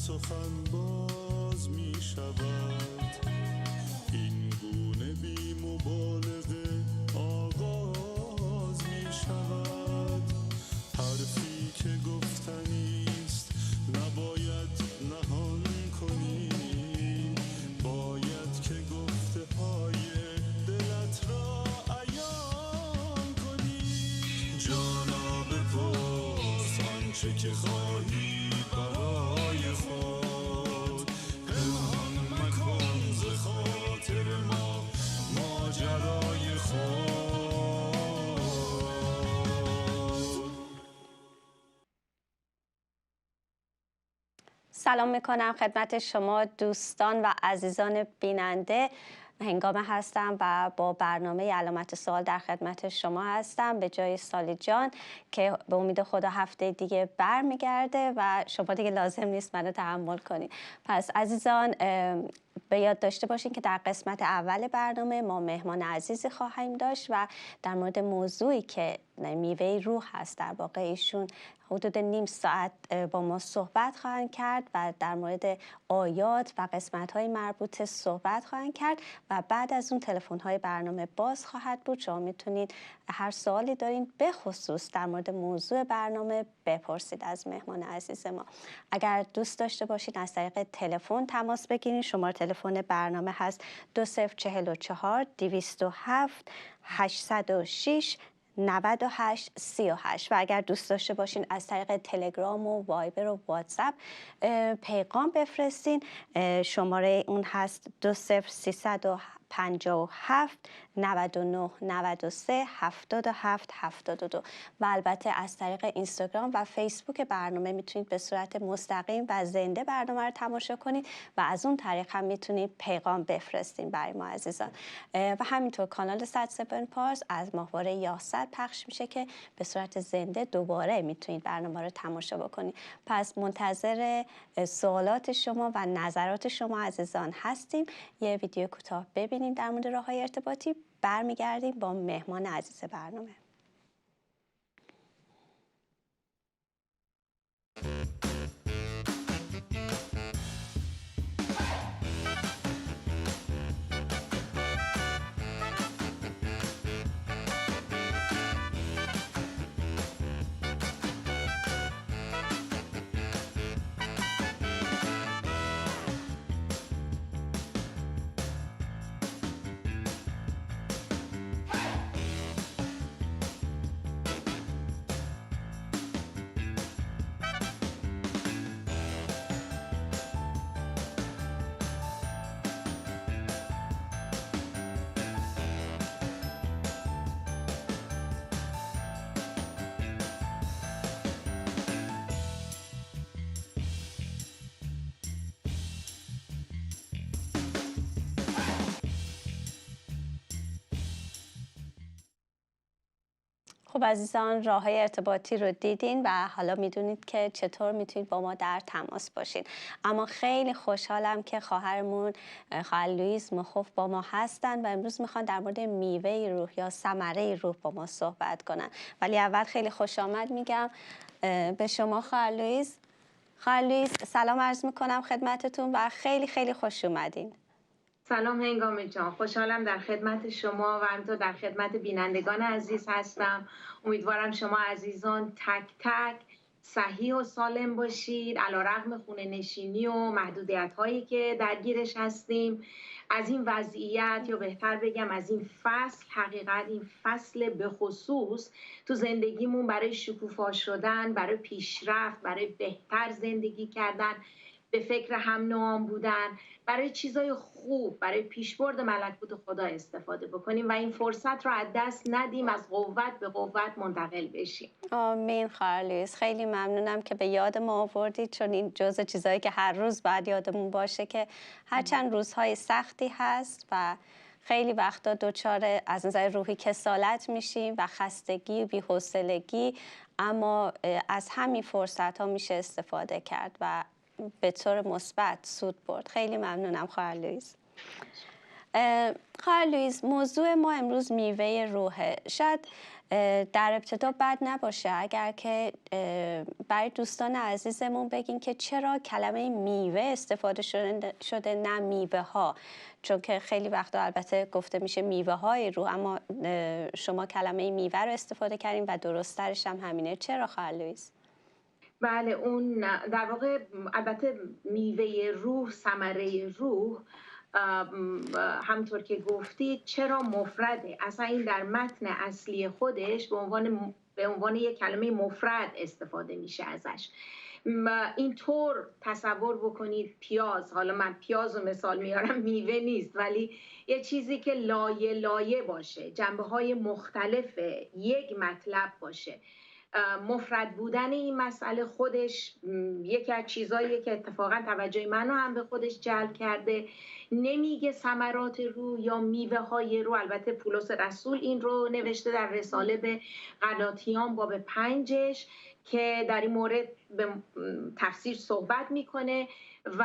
سخن باز می شود، این گونه بی مبالغه آغاز می شود. حرفی که گفتنیست نباید نهان کنی، باید که گفته های دلت را عیان کنی. جانا بپرس آنچه که خواهی برای خود، پنهان مکن ز خاطر ما ماجرای خود. سلام میکنم خدمت شما دوستان و عزیزان بیننده. هنگامه هستم و با برنامه علامت سوال در خدمت شما هستم به جای سالی جان که به امید خدا هفته دیگه برمیگرده و شما دیگه لازم نیست منو تحمل کنید. پس عزیزان به یاد داشته باشین که در قسمت اول برنامه ما مهمان عزیزی خواهیم داشت و در مورد موضوعی که میوه روح هست، در واقع ایشون حدود نیم ساعت با ما صحبت خواهند کرد و در مورد آیات و قسمت‌های مربوطه صحبت خواهند کرد و بعد از اون تلفن‌های برنامه باز خواهد بود. شما میتونید هر سوالی دارین به خصوص در مورد موضوع برنامه بپرسید از مهمان عزیز ما. اگر دوست داشته باشید از طریق تلفن تماس بگیرید، شماره تلفن برنامه هست 2044 207 806 9838 و اگر دوست داشته باشین از طریق تلگرام و وایبر و واتساپ پیغام بفرستین، شماره اون هست 20357 99 93 77 72 و البته از طریق اینستاگرام و فیسبوک برنامه میتونید به صورت مستقیم و زنده برنامه رو تماشا کنید و از اون طریق هم میتونید پیغام بفرستین برای ما عزیزان. و همینطور کانال 107 پارس از ماهواره یاست پخش میشه که به صورت زنده دوباره میتونید برنامه رو تماشا بکنید. پس منتظر سوالات شما و نظرات شما عزیزان هستیم. یه ویدیو کوتاه ببینیم در مورد راه‌های ارتباطی، برمیگردیم با مهمان عزیز برنامه. خب عزیزان، راه‌های ارتباطی رو دیدین و حالا میدونید که چطور میتونید با ما در تماس باشین. اما خیلی خوشحالم که خواهرمون خواهر لوئیس مخوف با ما هستن و امروز میخوان در مورد میوه روح یا ثمره روح با ما صحبت کنن. ولی اول خیلی خوش آمد میگم به شما خواهر لوئیس. خواهر لوئیس سلام عرض میکنم خدمتتون و خیلی خیلی خوش اومدین. سلام هنگامه جان، خوشحالم در خدمت شما و همینطور در خدمت بینندگان عزیز هستم. امیدوارم شما عزیزان تک تک صحیح و سالم باشید علیرغم خونه نشینی و محدودیت هایی که درگیرش هستیم. از این وضعیت یا بهتر بگم از این فصل، حقیقت این فصل به خصوص تو زندگیمون برای شکوفا شدن، برای پیشرفت، برای بهتر زندگی کردن، به فکر هم نوعان بودن، برای چیزای خوب، برای پیشبرد ملکوت خدا استفاده بکنیم و این فرصت رو از دست ندیم، از قوت به قوت منتقل بشیم. آمین خواهر لوئیس، خیلی ممنونم که به یاد ما آوردید، چون این جزء چیزایی که هر روز باید یادمون باشه که هرچند روزهای سختی هست و خیلی وقتا دچار از نظر روحی کسالت میشیم و خستگی و بی‌حوصلگی، اما از همین فرصت ها میشه استفاده کرد و به طور مثبت سود برد. خیلی ممنونم خواهر لوئیس. خواهر لوئیس، موضوع ما امروز میوه روحه. شاید در ابتدا بد نباشه اگر که برای دوستان عزیزمون بگین که چرا کلمه میوه استفاده شده نه میوه ها، چون که خیلی وقتا البته گفته میشه میوه های روح، اما شما کلمه میوه رو استفاده کردین و درست‌ترش هم همینه. چرا خواهر لوئیس؟ بله، اون در واقع البته میوه روح، ثمره روح، همطور که گفتید چرا مفرده؟ اصلا این در متن اصلی خودش به عنوان یک کلمه مفرد استفاده میشه ازش. اینطور تصور بکنید پیاز، حالا من پیاز رو مثال میارم، میوه نیست، ولی یه چیزی که لایه لایه باشه، جنبه های مختلف یک مطلب باشه. مفرد بودن این مسئله خودش یکی از چیزاییه که اتفاقا توجه منو هم به خودش جلب کرده. نمیگه ثمرات روح یا میوه های روح. البته پولس رسول این رو نوشته در رساله به غلاطیان باب 5 که در این مورد به تفسیر صحبت میکنه و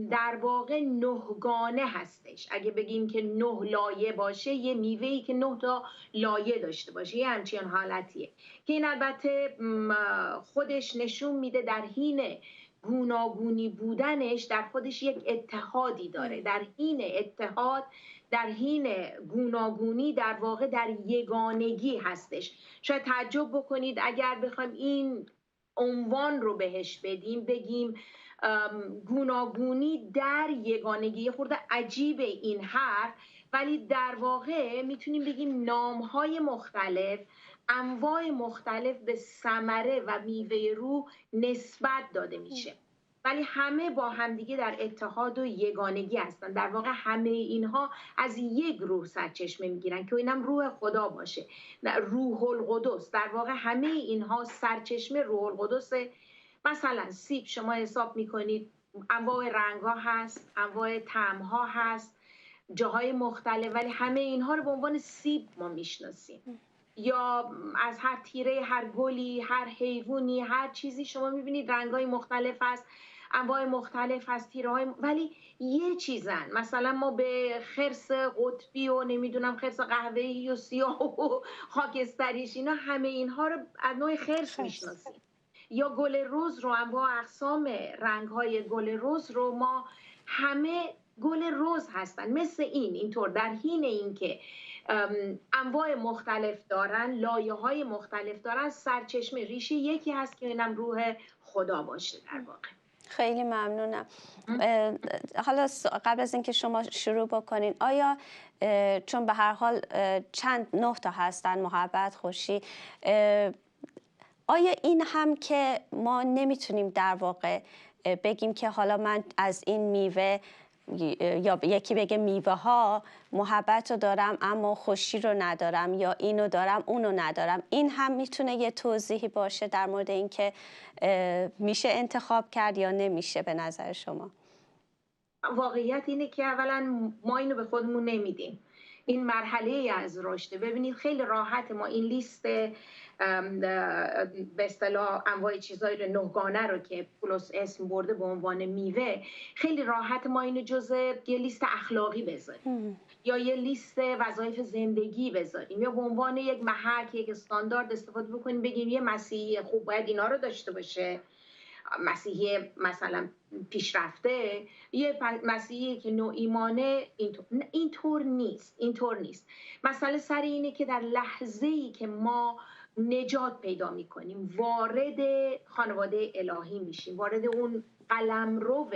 در واقع 9 گانه هستش. اگه بگیم که 9 لایه باشه، یه میوه‌ای که 9 تا لایه داشته باشه، یه همچین حالتیه که این البته خودش نشون میده در حین گوناگونی بودنش در خودش یک اتحادی داره. در حین اتحاد، در حین گوناگونی، در واقع در یگانگی هستش. شاید تعجب بکنید اگر بخوایم این عنوان رو بهش بدیم، بگیم گوناگونی در یگانگی. خورده عجیب این حرف، ولی در واقع میتونیم بگیم نامهای مختلف، انواع مختلف به ثمره و میوه روح نسبت داده میشه، ولی همه با همدیگه در اتحاد و یگانگی هستن. در واقع همه اینها از یک روح سرچشمه میگیرن که اینم روح خدا باشه، روح القدس. در واقع همه اینها سرچشمه روح القدس. مثلا سیب شما حساب میکنید انواع رنگ ها هست، انواع طعم ها هست، جاهای مختلف، ولی همه اینها رو به عنوان سیب ما میشناسیم. یا از هر تیره، هر گلی، هر حیوانی، هر چیزی شما میبینید رنگ‌های مختلف هست، انواع مختلف هست، تیره‌های ولی یه چیزن. مثلا ما به خرس قطبی و نمیدونم خرس قهوه‌ای و سیاه و خاکستریش، اینا همه اینها رو از نوع خرس میشناسیم. یا گل رز رو، انواع اقسام رنگ‌های گل رز رو ما همه گل رز هستن. مثل اینطور در حین اینکه انواع مختلف دارن، لایه های مختلف دارن، سرچشمه ریشه یکی هست که اینم روح خدا باشه در واقع. خیلی ممنونم. حالا قبل از اینکه شما شروع بکنین، آیا چون به هر حال چند 9 تا هستن، محبت، خوشی، آیا این هم که ما نمیتونیم در واقع بگیم که حالا من از این میوه، یا یکی بگه میوه ها محبت رو دارم اما خوشی رو ندارم، یا اینو دارم اونو ندارم، این هم میتونه یه توضیحی باشه در مورد این که میشه انتخاب کرد یا نمیشه به نظر شما؟ واقعیت اینه که اولا ما اینو به خودمون نمیدیم. این مرحله از رشد. ببینید خیلی راحت ما این لیست به اصطلاح انواع چیزای رو 9 گانه رو که پولس اسم برده به عنوان میوه، خیلی راحت ما اینو جزء یه لیست اخلاقی بذاریم یا یه لیست وظایف زندگی بذاریم، یا به عنوان یک محک، یک استاندارد استفاده بکنیم، بگیم یه مسیحی خوب باید اینا رو داشته باشه، مسیحی مثلا پیشرفته، یه مسیحی که نو ایمانه. اینطور نیست. مسئله سر اینه که در لحظه‌ای که ما نجات پیدا میکنیم، وارد خانواده الهی میشیم، وارد اون قلمرو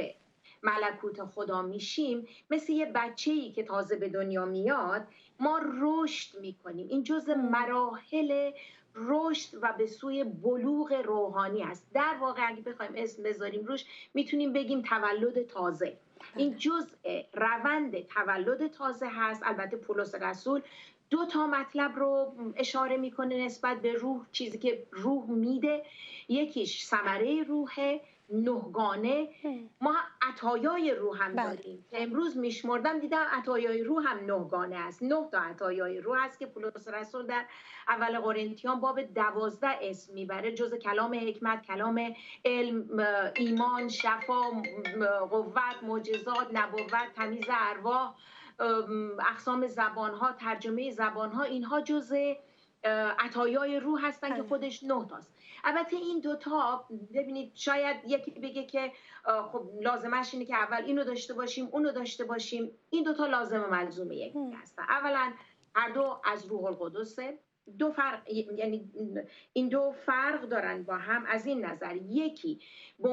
ملکوت خدا میشیم، مثل یه بچه‌ای که تازه به دنیا میاد، ما رشد میکنیم. این جزء مراحل رشد و به سوی بلوغ روحانی است. در واقع اگه بخوایم اسم بذاریم روش، میتونیم بگیم تولد تازه. این جزء روند تولد تازه هست. البته پولس رسول 2 تا مطلب رو اشاره میکنه نسبت به روح، چیزی که روح میده. یکیش ثمره روحه، 9 گانه. ما عطایای روح هم داریم که امروز میشمردم دیدم عطایای روح هم 9 گانه است. 9 تا عطایای روح است که پولس رسول در اول قرنتیان باب 12 اسم میبره، جز کلام حکمت، کلام علم، ایمان، شفا، قوت، معجزات، نبوت، تمیز ارواح، اقسام زبانها، ترجمه زبانها، اینها جزء عطایای روح هستن که خودش 9 تاست. البته این دوتا ببینید شاید یکی بگه که خب لازمش اینه که اول اینو داشته باشیم اونو داشته باشیم. این دوتا لازم و ملزوم یکی هستن. اولا هر دو از روح القدسه. دو فرق، یعنی این دو فرق دارن با هم از این نظر. یکی به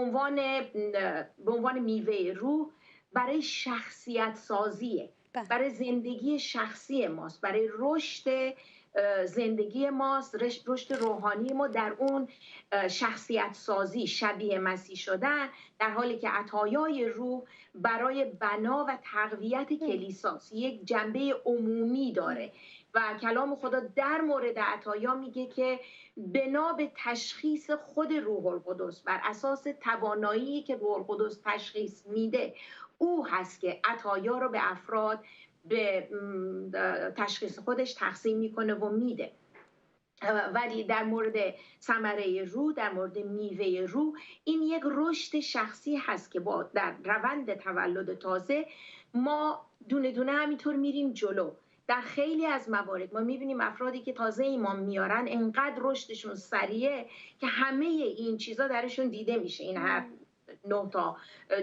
عنوان میوه روح برای شخصیت سازیه، برای زندگی شخصی ماست، برای رشد زندگی ماست، رشد روحانی ما در اون شخصیت سازی، شبیه مسیح شدن، در حالی که عطایای روح برای بنا و تقویت کلیساست، یک جنبه عمومی داره. و کلام خدا در مورد عطایا میگه که بنا به تشخیص خود روح القدس، بر اساس توانایی که روح القدس تشخیص میده، او هست که عطایا رو به افراد به تشخیص خودش تقسیم میکنه و میده. ولی در مورد ثمره روح، در مورد میوه روح، این یک رشد شخصی هست که در روند تولد تازه ما دونه دونه همینطور میریم جلو. در خیلی از موارد ما میبینیم افرادی که تازه ایمان میارن انقدر رشدشون سریعه که همه این چیزا درشون دیده میشه، این هر 9 تا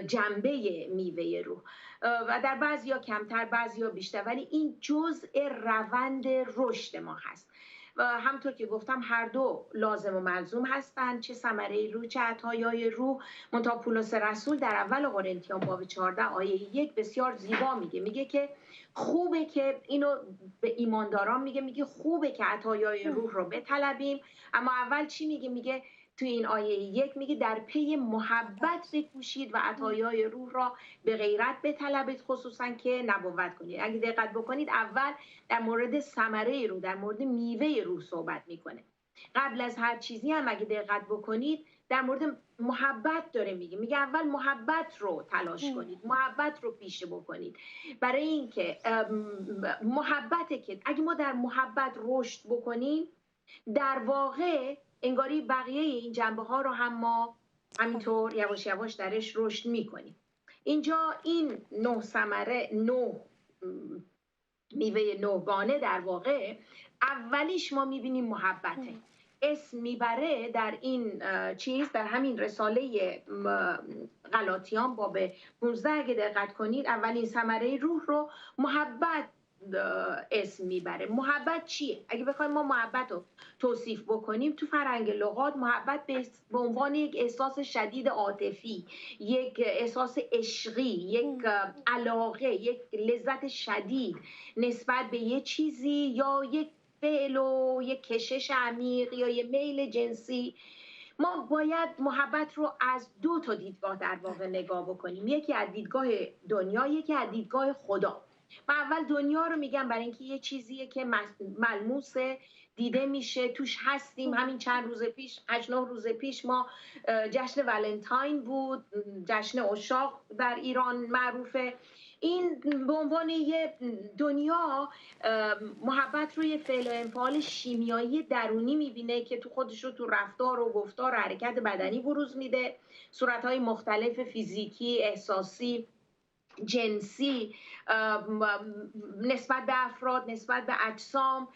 جنبه میوه روح، و در بعضیا کمتر بعضیا بیشتر، ولی این جزء روند رشد ما هست. و همطور که گفتم هر دو لازم و ملزوم هستند، چه ثمره روح چه عطایای روح. منتها پولس رسول در اول قرنتیان باب 14 آیه 1 بسیار زیبا میگه که خوبه که اینو به ایمانداران میگه خوبه که عطایای روح رو بطلبیم. اما اول چی میگه توی این آیه 1 میگه در پی محبت بکوشید و عطایای روح را به غیرت بطلبید، خصوصا که نبوت کنید. اگه دقت بکنید اول در مورد ثمره روح، در مورد میوه روح صحبت میکنه. قبل از هر چیزی هم اگه دقت بکنید در مورد محبت داره میگه اول محبت رو تلاش کنید، محبت رو پیشه بکنید، برای اینکه محبته که اگه ما در محبت رشد بکنیم در واقع انگاری بقیه این جنبه ها رو هم ما همینطور یواش یواش درش رشد میکنیم. اینجا این 9 ثمره، 9 میوه 9گانه در واقع اولیش ما میبینیم محبته. اسم میبره در این چیز، در همین رساله غلاطیان باب 15 اگه دقت کنید اولین ثمره روح رو محبت اسم میبره. محبت چیه؟ اگه بخوایم ما محبت رو توصیف بکنیم تو فرهنگ لغات، محبت به عنوان یک احساس شدید عاطفی، یک احساس عشقی، یک علاقه، یک لذت شدید نسبت به یک چیزی یا یک فعل و یک کشش عمیق یا یک میل جنسی. ما باید محبت رو از 2 تا دیدگاه در واقع نگاه بکنیم، یکی از دیدگاه دنیا، یکی از دیدگاه خدا. من اول دنیا رو میگم برای اینکه یه چیزیه که ملموسه، دیده میشه، توش هستیم. همین چند روز پیش، 8-9 روز پیش ما جشن ولنتاین بود، جشن عشاق در ایران معروفه. این به عنوان یه دنیا محبت روی فعل و انفعال شیمیایی درونی میبینه که تو خودش رو تو رفتار و گفتار و حرکت بدنی بروز میده، صورتهای مختلف فیزیکی، احساسی، جنسی، نسبت به افراد، نسبت به اجسام.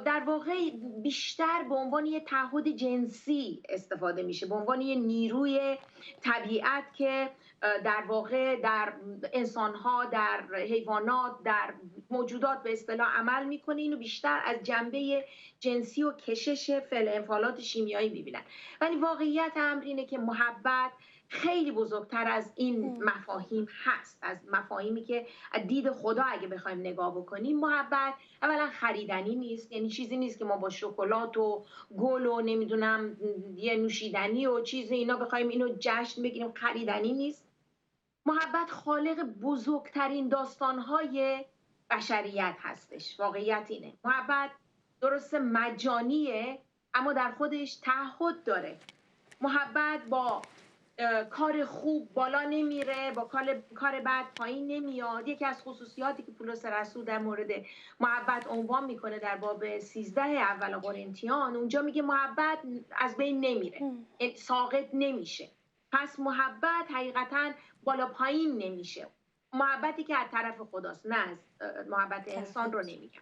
در واقع بیشتر به عنوان یه تعهد جنسی استفاده میشه، به عنوان یه نیروی طبیعت که در واقع در انسانها، در حیوانات، در موجودات به اصطلاح عمل میکنه. اینو بیشتر از جنبه جنسی و کشش فعل انفعالات شیمیایی میبینن. ولی واقعیت امر اینه که محبت خیلی بزرگتر از این مفاهیم هست، از مفاهیمی که از دید خدا اگه بخوایم نگاه بکنیم. محبت اولا خریدنی نیست، یعنی چیزی نیست که ما با شکلات و گل و نمیدونم یه نوشیدنی و چیز اینا بخوایم اینو جشن بگیریم. خریدنی نیست. محبت خالق بزرگترین داستانهای بشریت هستش. واقعیت اینه محبت درست مجانیه اما در خودش تعهد داره. محبت با کار خوب بالا نمیره، با کار بد پایین نمیاد. یکی از خصوصیاتی که پولس رسول در مورد محبت عنوان میکنه در باب 13 اول قرنتیان، اونجا میگه محبت از بین نمیره، ساقط نمیشه. پس محبت حقیقتا بالا پایین نمیشه. محبتی که از طرف خداست، نه از محبت انسان رو نمیگم.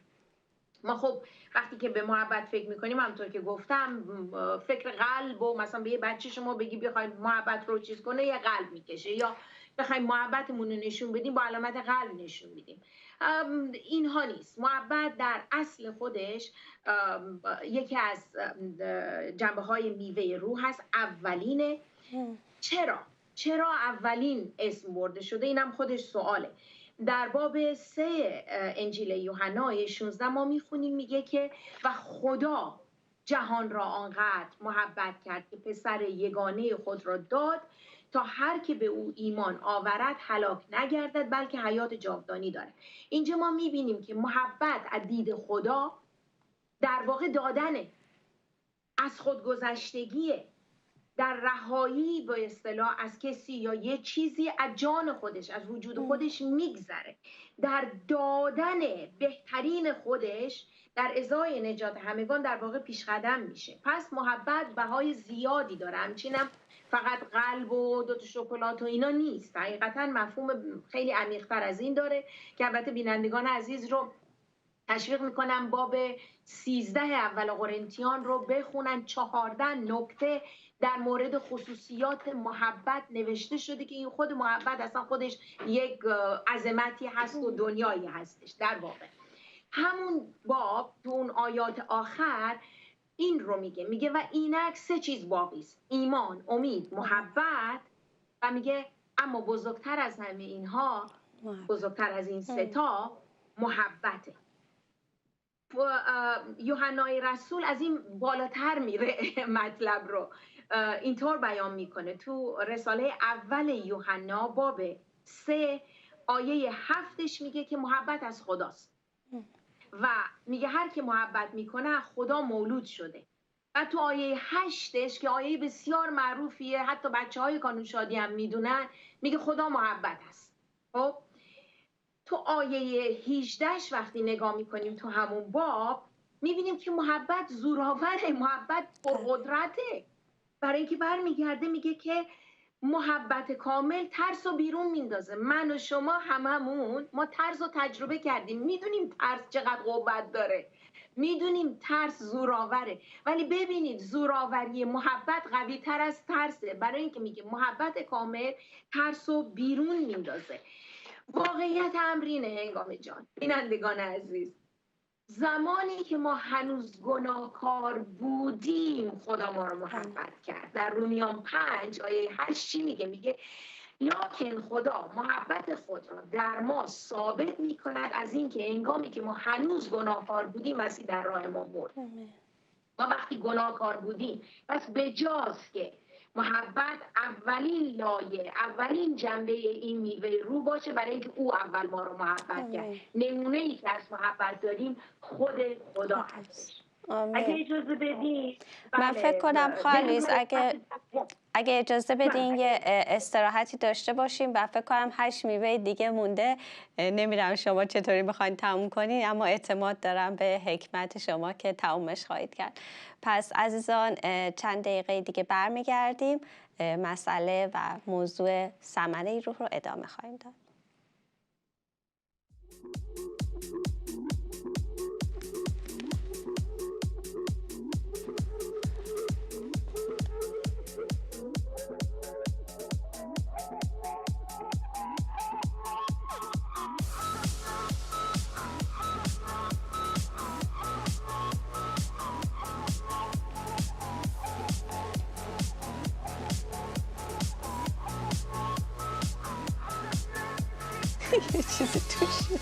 ما خب وقتی که به محبت فکر میکنیم همونطور که گفتم فکر قلب و مثلا به یه بچه شما بگی بخواید محبت رو چیز کنه یه قلب میکشه، یا بخوایم محبتمون رو نشون بدیم با علامت قلب نشون میدیم. اینها نیست. محبت در اصل خودش یکی از جنبه های میوه روح هست، اولینه. چرا اولین اسم برده شده؟ اینم خودش سواله. در باب 3 انجیل یوحنا 16 ما میخونیم میگه که و خدا جهان را آنقدر محبت کرد که پسر یگانه خود را داد تا هر که به او ایمان آورد هلاک نگردد بلکه حیات جاودانی دارد. اینجا ما میبینیم که محبت از دید خدا در واقع دادنه، از خودگذشتگیه، در رهایی به اصطلاح از کسی یا یه چیزی از جان خودش، از وجود خودش میگذره، در دادن بهترین خودش در ازای نجات همگان در واقع پیش قدم میشه. پس محبت بهای زیادی داره، همچنین فقط قلب و 2 تا شکلات و اینا نیست، حقیقتا مفهوم خیلی عمیق‌تر از این داره که البته بینندگان عزیز رو تشویق میکنم باب 13 اول قرنتیان رو بخونن. 14 نکته در مورد خصوصیات محبت نوشته شده که این خود محبت اصلا خودش یک عظمتی هست و دنیایی هستش. در واقع همون باب تو اون آیات آخر این رو میگه و اینک 3 چیز باقی است: ایمان، امید، محبت. و میگه اما بزرگتر از همه اینها، بزرگتر از این 3 تا محبته. یوحنای رسول از این بالاتر میره مطلب رو اینطور بیان میکنه تو رساله اول یوحنا باب 3 آیه 7 میگه که محبت از خداست و میگه هر که محبت میکنه خدا مولود شده. و تو آیه 8 که آیه بسیار معروفیه، حتی بچهای کانون شادی هم میدونن، میگه خدا محبت است. خب تو آیه 18 وقتی نگاه میکنیم تو همون باب میبینیم که محبت زورآوره، محبت پرقدرته، برای اینکه برمیگرده میگه که محبت کامل ترس رو بیرون میندازه. من و شما هممون ما ترس رو تجربه کردیم، میدونیم ترس چقدر قوت داره، میدونیم ترس زورآوره، ولی ببینید زورآوری محبت قوی تر از ترسه، برای اینکه میگه محبت کامل ترس رو بیرون میندازه. واقعیت امرینه هنگام جان، بینندگان عزیز، زمانی که ما هنوز گناهکار بودیم خدا ما رو محبت کرد. در رومیان 5 آیه 8 چی میگه؟ میگه لکن خدا محبت خود را در ما ثابت میکند از اینکه هنگامی که ما هنوز گناهکار بودیم مسیح در راه ما مرد. ما وقتی گناهکار بودیم پس بجاست که محبت اولین لایه، اولین جنبه این میوه رو باشه، برای اینکه او اول ما رو محبت کرد. نمونه ای که از محبت داریم خود خدا هستش. اگه اجازه بدین من فکر کنم خالص اگه اجازه بدین یه استراحتی داشته باشیم و فکر کنم 8 میوه دیگه مونده. نمیدونم شما چطوری میخواین تموم کنین، اما اعتماد دارم به حکمت شما که تمومش خواهید کرد. پس عزیزان چند دقیقه دیگه برمیگردیم، مسئله و موضوع ثمره روح رو ادامه خواهیم داد. یه چیزی توش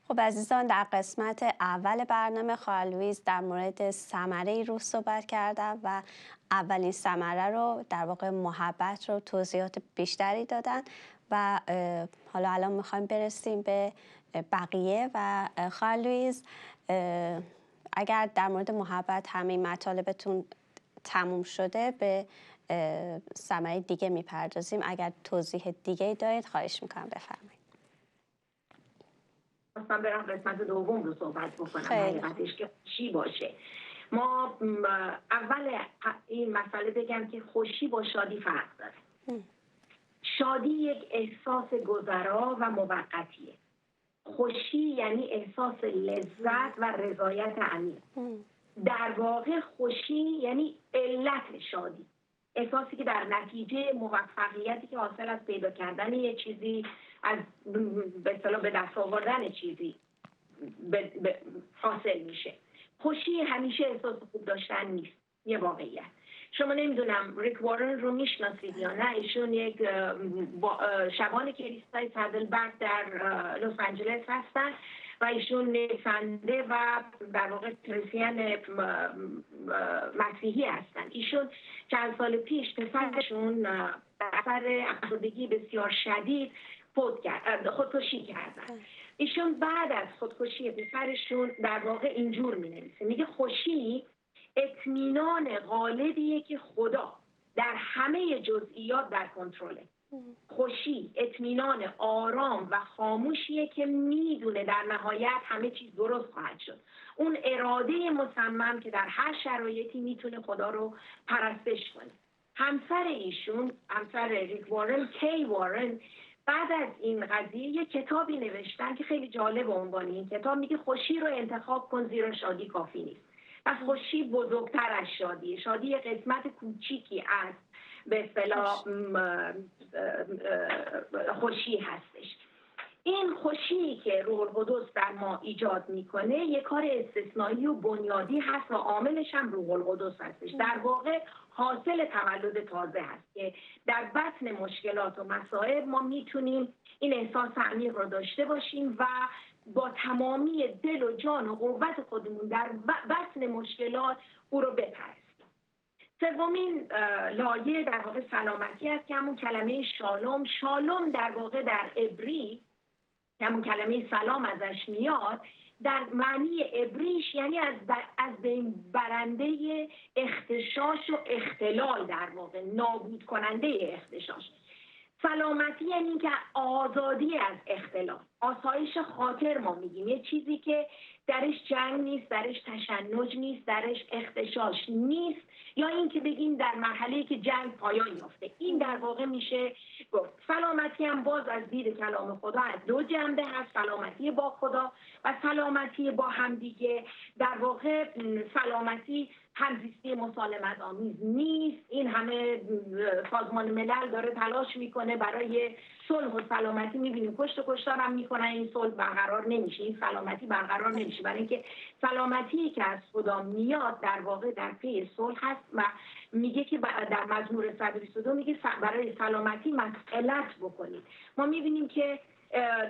خب عزیزان، در قسمت اول برنامه خواهر لوئیس در مورد ثمره روح صحبت کردن و اولین ثمره رو در واقع محبت رو توضیحات بیشتری دادن و حالا الان میخوایم برسیم به بقیه. و خواهر لوئیس اگر در مورد محبت همین مطالبتون تموم شده به ثمره دیگه میپردازیم. اگر توضیح دیگه دارید خواهش میکنم بفرمایید. خواستم برم قسمت دوم رو صحبت بکنم. حقیقتش که خوشی باشه. ما اول این مسئله بگم که خوشی با شادی فرق داره. شادی یک احساس گذرا و موقتیه. خوشی یعنی احساس لذت و رضایت عمیق. در واقع خوشی یعنی علت شادی، احساسی که در نتیجه موفقیتی که حاصل از پیدا کردن یه چیزی، از به اصطلاح به دست آوردن چیزی حاصل میشه. خوشی همیشه احساس خوب داشتن نیست، یه واقعیت. شما نمیدونم ریک وارن رو میشناسید یا نه؟ ایشون یک شبان کلیسای سدلبک در لس آنجلس هستن و ایشون نویسنده و در واقع کریستین مسیحی هستن. ایشون چند سال پیش پسرشون در اثر افسردگی بسیار شدید خودکشی کردن. ایشون بعد از خودکشی پسرشون در واقع اینجور می‌نویسه، میگه خوشی اطمینان غالبیه که خدا در همه جزئیات در کنترله. خوشی اطمینان آرام و خاموشیه که میدونه در نهایت همه چیز درست خواهد شد. اون اراده مصمم که در هر شرایطی میتونه خدا رو پرستش کنه. همسر ایشون، همسر ریک وارن، کی وارن، بعد از این قضیه یک کتابی نوشتن که خیلی جالب عنوان این کتاب میگه خوشی رو انتخاب کن زیرا شادی کافی نیست. پس خوشی بزرگتر از شادیه. شادی یک قسمت کوچیکی از به اصطلاح خوشی هستش. این خوشی که روح القدس در ما ایجاد میکنه یک کار استثنایی و بنیادی هست و عاملش هم روح القدس هستش. در واقع حاصل تولد تازه هست که در بطن مشکلات و مصائب ما میتونیم این احساس عمیق رو داشته باشیم و با تمامی دل و جان و قوت خودمون در بطن مشکلات او رو بپرستیم. سومین لایه در واقع سلامتی است که همون کلمه شالوم. شالوم در واقع در عبری که همون کلمه سلام ازش میاد، در معنی عبریش یعنی از بین برنده اختشاش و اختلال، در واقع نابود کننده اختشاش. سلامتی یعنی که آزادی از اختلال، آسایش خاطر ما میگیم، یه چیزی که درش جنگ نیست، درش تشنج نیست، درش اختشاش نیست، یا این که بگیم در مرحله‌ای که جنگ پایان یافته. این در واقع میشه گفت. سلامتی هم باز از دید کلام خدا از دو جنبه هست، سلامتی با خدا و سلامتی با همدیگه. در واقع سلامتی همزیستی مسالمت آمیز نیست. این همه سازمان ملل داره تلاش میکنه برای صلح و سلامتی، میبینیم کشت و کشتار هم میکنن، این صلح برقرار نمیشه، این سلامتی برقرار نمیشه، برای اینکه سلامتی که از خدا میاد در واقع در پی صلح هست و میگه که در مزمور 122 میگه برای سلامتی مسئلت بکنید. ما میبینیم که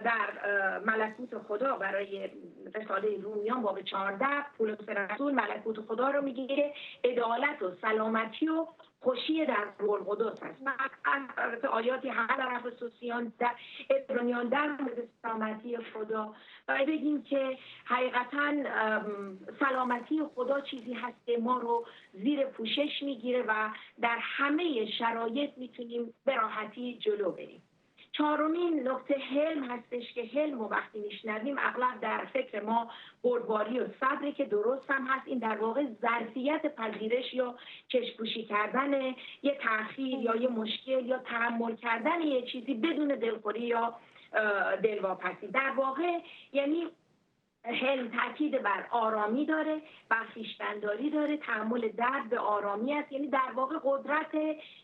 در ملکوت خدا برای رساله رومیان باب 14 پولس رسول ملکوت خدا رو میگه عدالت و سلامتی و خوشی در روح القدس هست. البته آیاتی هم در افسوسیان در عبرانیان در مورد سلامتی خدا و بگیم که حقیقتا سلامتی خدا چیزی هست که ما رو زیر پوشش میگیره و در همه شرایط میتونیم به راحتی جلو بریم. چهارمین نکته حلم هستش که حلم رو وقتی میشنویم اغلب در فکر ما بردباری و صبری که درست هم هست. این در واقع ظرفیت پذیرش یا چشم‌پوشی کردن یه تأخیر یا یه مشکل یا تحمل کردن یه چیزی بدون دلخوری یا دلواپسی. در واقع یعنی حلم تاکید بر آرامی داره، بر خویشتن‌داری داره، تحمل درد به آرامی است، یعنی در واقع قدرت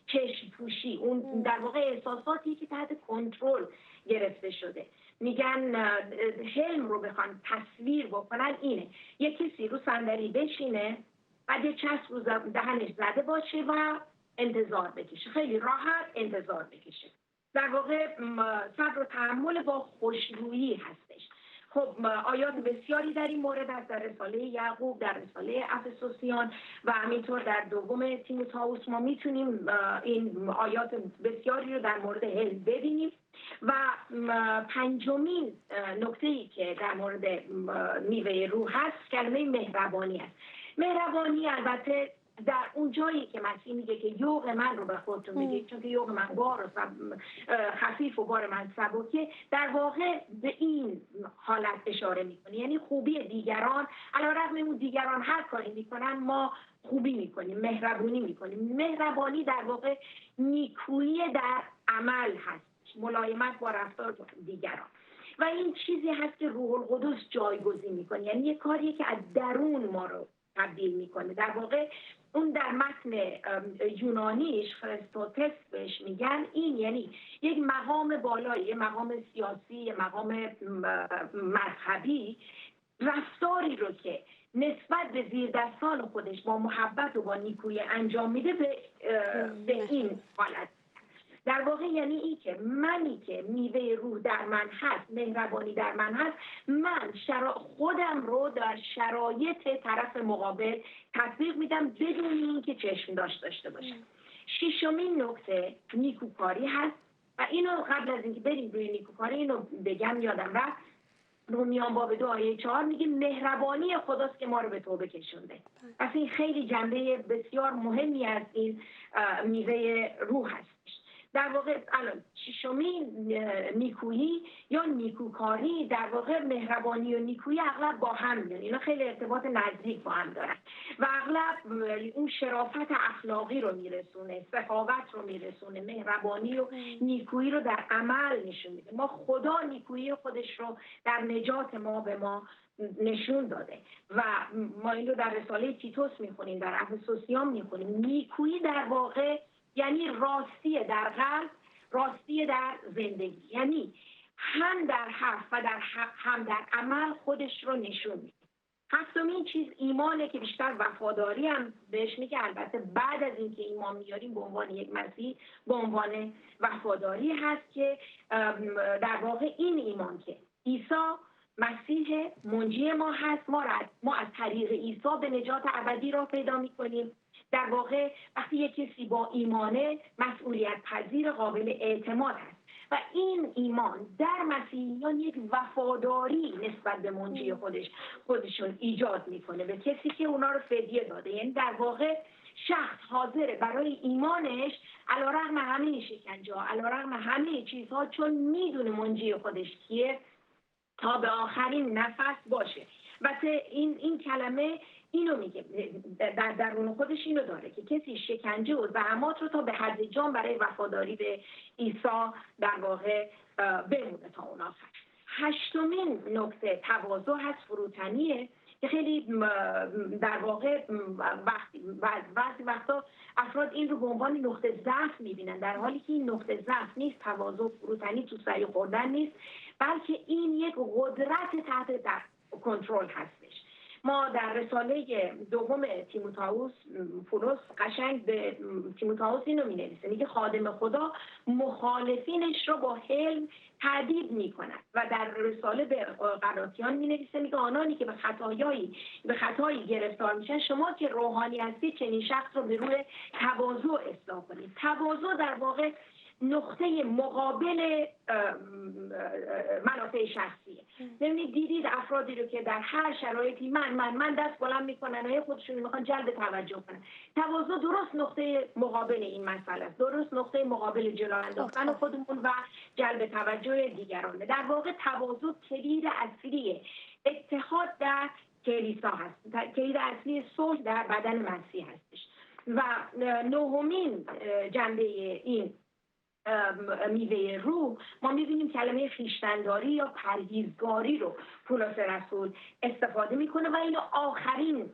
چشم‌پوشی، اون در واقع احساساتی که تحت کنترل گرفته شده. میگن حلم رو بخوان تصویر بکنن اینه: یک کسی رو صندلی بشینه، بعد یه چسب رو دهنش زده باشه و انتظار بکشه، خیلی راحت انتظار بکشه. در واقع صبر و تحمل با خوشرویی هستش. خب آیات بسیاری در این مورد است، در رساله یعقوب، در رساله افسوسیان و همینطور در دوم تیموتائوس ما میتونیم این آیات بسیاری رو در مورد حلم ببینیم. و پنجمین نکته‌ای که در مورد میوه روح هست کلمه مهربانی است. مهربانی البته در اون جایی که مسیح میگه که یوغ من رو به خودتون میگه، چون که یوغ من بار و خفیف و بار من سبکه، در واقع به این حالت اشاره میکنه. یعنی خوبی دیگران، علیرغم اون دیگران هر کاری میکنن ما خوبی میکنیم، مهربونی میکنیم. مهربانی در واقع نیکویی در عمل هست، ملایمت با رفتار دیگران. و این چیزی هست که روح القدس جایگزین میکنه، یعنی یه کاریه که از درون ما رو تبدیل میکنه. در واقع اون در متن یونانیش خریستوتس بهش میگن، این یعنی یک مقام بالایی، یک مقام سیاسی، یک مقام مذهبی، رفتاری رو که نسبت به زیردستان خودش با محبت و با نیکویی انجام میده به این حالت. در واقع یعنی این که منی که میوه روح در من هست، مهربانی در من هست، من خودم رو در شرایط طرف مقابل تطبیق میدم بدون اینکه چشم داشته باشم. ششمین نکته نیکوکاری هست و اینو قبل از اینکه بریم روی نیکوکاری اینو بگم یادم رفت. رومیان باب 2 آیه 4 میگه مهربانی خداست که ما رو به توبه کشونده. پس این خیلی جنبه بسیار مهمی از این میوه روح هستش. در واقع الان ششمین نیکویی یا نیکوکاری، در واقع مهربانی و نیکویی اغلب با هم میان، اینا خیلی ارتباط نزدیک با هم دارن و اغلب اون شرافت اخلاقی رو میرسونه، سخاوت رو میرسونه، مهربانی و نیکویی رو در عمل نشون میده. ما خدا نیکویی خودش رو در نجات ما به ما نشون داده و ما این رو در رساله تیتوس میخونیم، در افسوسیان میخونیم. نیکویی در واقع یعنی راستی در قلب، راستی در زندگی، یعنی هم در حرف و هم در عمل خودش رو نشون میده. هفتمین چیز ایمانه که بیشتر وفاداری هم بهش میگه، البته بعد از اینکه ایمان میاریم به عنوان یک مسیح به عنوان وفاداری هست که در واقع این ایمان که عیسی مسیح منجی ما هست، ما از طریق عیسی به نجات ابدی را پیدا میکنیم. در واقع وقتی یک کسی با ایمانه، مسئولیت پذیر، قابل اعتماد هست و این ایمان در مسیحیان یک وفاداری نسبت به منجی خودشون ایجاد میکنه، به کسی که اونا رو فدیه داده. یعنی در واقع شخص حاضره برای ایمانش علیرغم همه شکنجه‌ها، علیرغم همه چیزها، چون میدونه منجی خودش کیه، تا به آخرین نفس باشه. واسه این کلمه اینو میگه، در درون خودش اینو داره که کسی شکنجه و زحمات رو تا به حد جان برای وفاداری به عیسی در واقع بمونه تا اون آخر. هشتمین نکته تواضع هست، فروتنیه که خیلی در واقع بعضی وقتا افراد این رو به عنوان نقطه ضعف میبینن، در حالی که این نقطه ضعف نیست. تواضع، فروتنی تو سری خوردن نیست، بلکه این یک قدرت تحت کنترل هستش. ما در رساله دوم تیموتائوس پولس قشنگ به تیموتائوس اینو می‌نویسه، میگه خادم خدا مخالفینش رو با حلم تأدیب می‌کند و در رساله به غلاطیان می‌نویسه، میگه آنانی که به خطایی گرفتار میشن، شما که روحانی هستید چنین شخص رو به روی تواضع اصلاح کنید. تواضع در واقع نقطه مقابل منافع شخصیه. ببینید دیدید افرادی رو که در هر شرایطی من دست بلند میکنن و خودشون میخوان جلب توجه کنن. تواضع درست نقطه مقابل این مسئله است، درست نقطه مقابل جلو انداختن خودمون و جلب توجه دیگرانه. در واقع تواضع کلید اصلی اتحاد در کلیسا هست، کلید اصلی صلح در بدن مسیح هستش. و نهمین جنبه این میوه روح، ما میبینیم کلمه خویشتن‌داری یا پرهیزگاری رو پولس رسول استفاده میکنه و اینو آخرین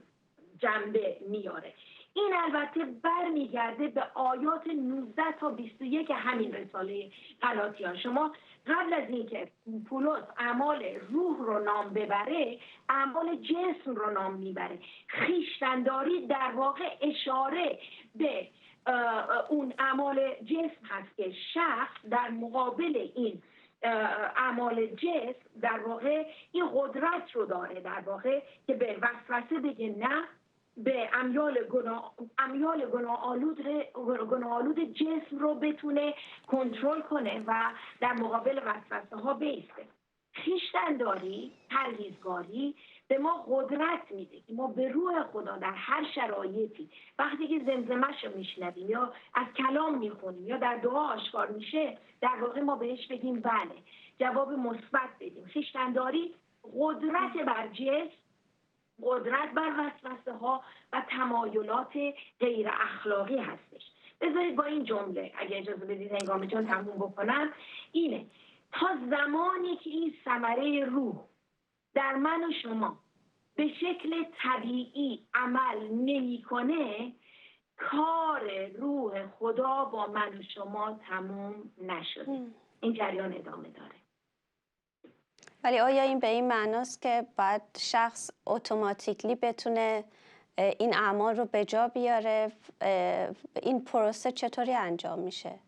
جنبه میاره. این البته برمیگرده به آیات 19 تا 21 همین رساله غلاطیان. شما قبل از اینکه پولس اعمال روح رو نام ببره، اعمال جسم رو نام میبره. خویشتن‌داری در واقع اشاره به اون اعمال جسم هست که شخص در مقابل این اعمال جسم در واقع این قدرت رو داره، در واقع که به وسوسه بگه نه، به امیال گناه آلود جسم رو بتونه کنترل کنه و در مقابل وسوسه ها بیسته. خویشتن‌داری، پرهیزگاری به ما قدرت میده که ما به روح خدا در هر شرایطی وقتی که زمزمه‌ش رو میشنویم یا از کلام میخونیم یا در دعا آشکار میشه، در واقع ما بهش بگیم بله، جواب مثبت بدیم. خویشتن‌داری قدرت بر جسم، قدرت بر وسوسه ها و تمایلات غیر اخلاقی هستش. بذارید با این جمله اگه اجازه بدید هنگام جان تموم بکنم، اینه: تا زمانی که این ثمره روح در من و شما به شکل طبیعی عمل نمی‌کنه، کار روح خدا با من و شما تموم نشده. این جریان ادامه داره. ولی آیا این به این معناست که باید شخص اتوماتیکلی بتونه این اعمال رو به جا بیاره؟ این پروسه چطوری انجام میشه؟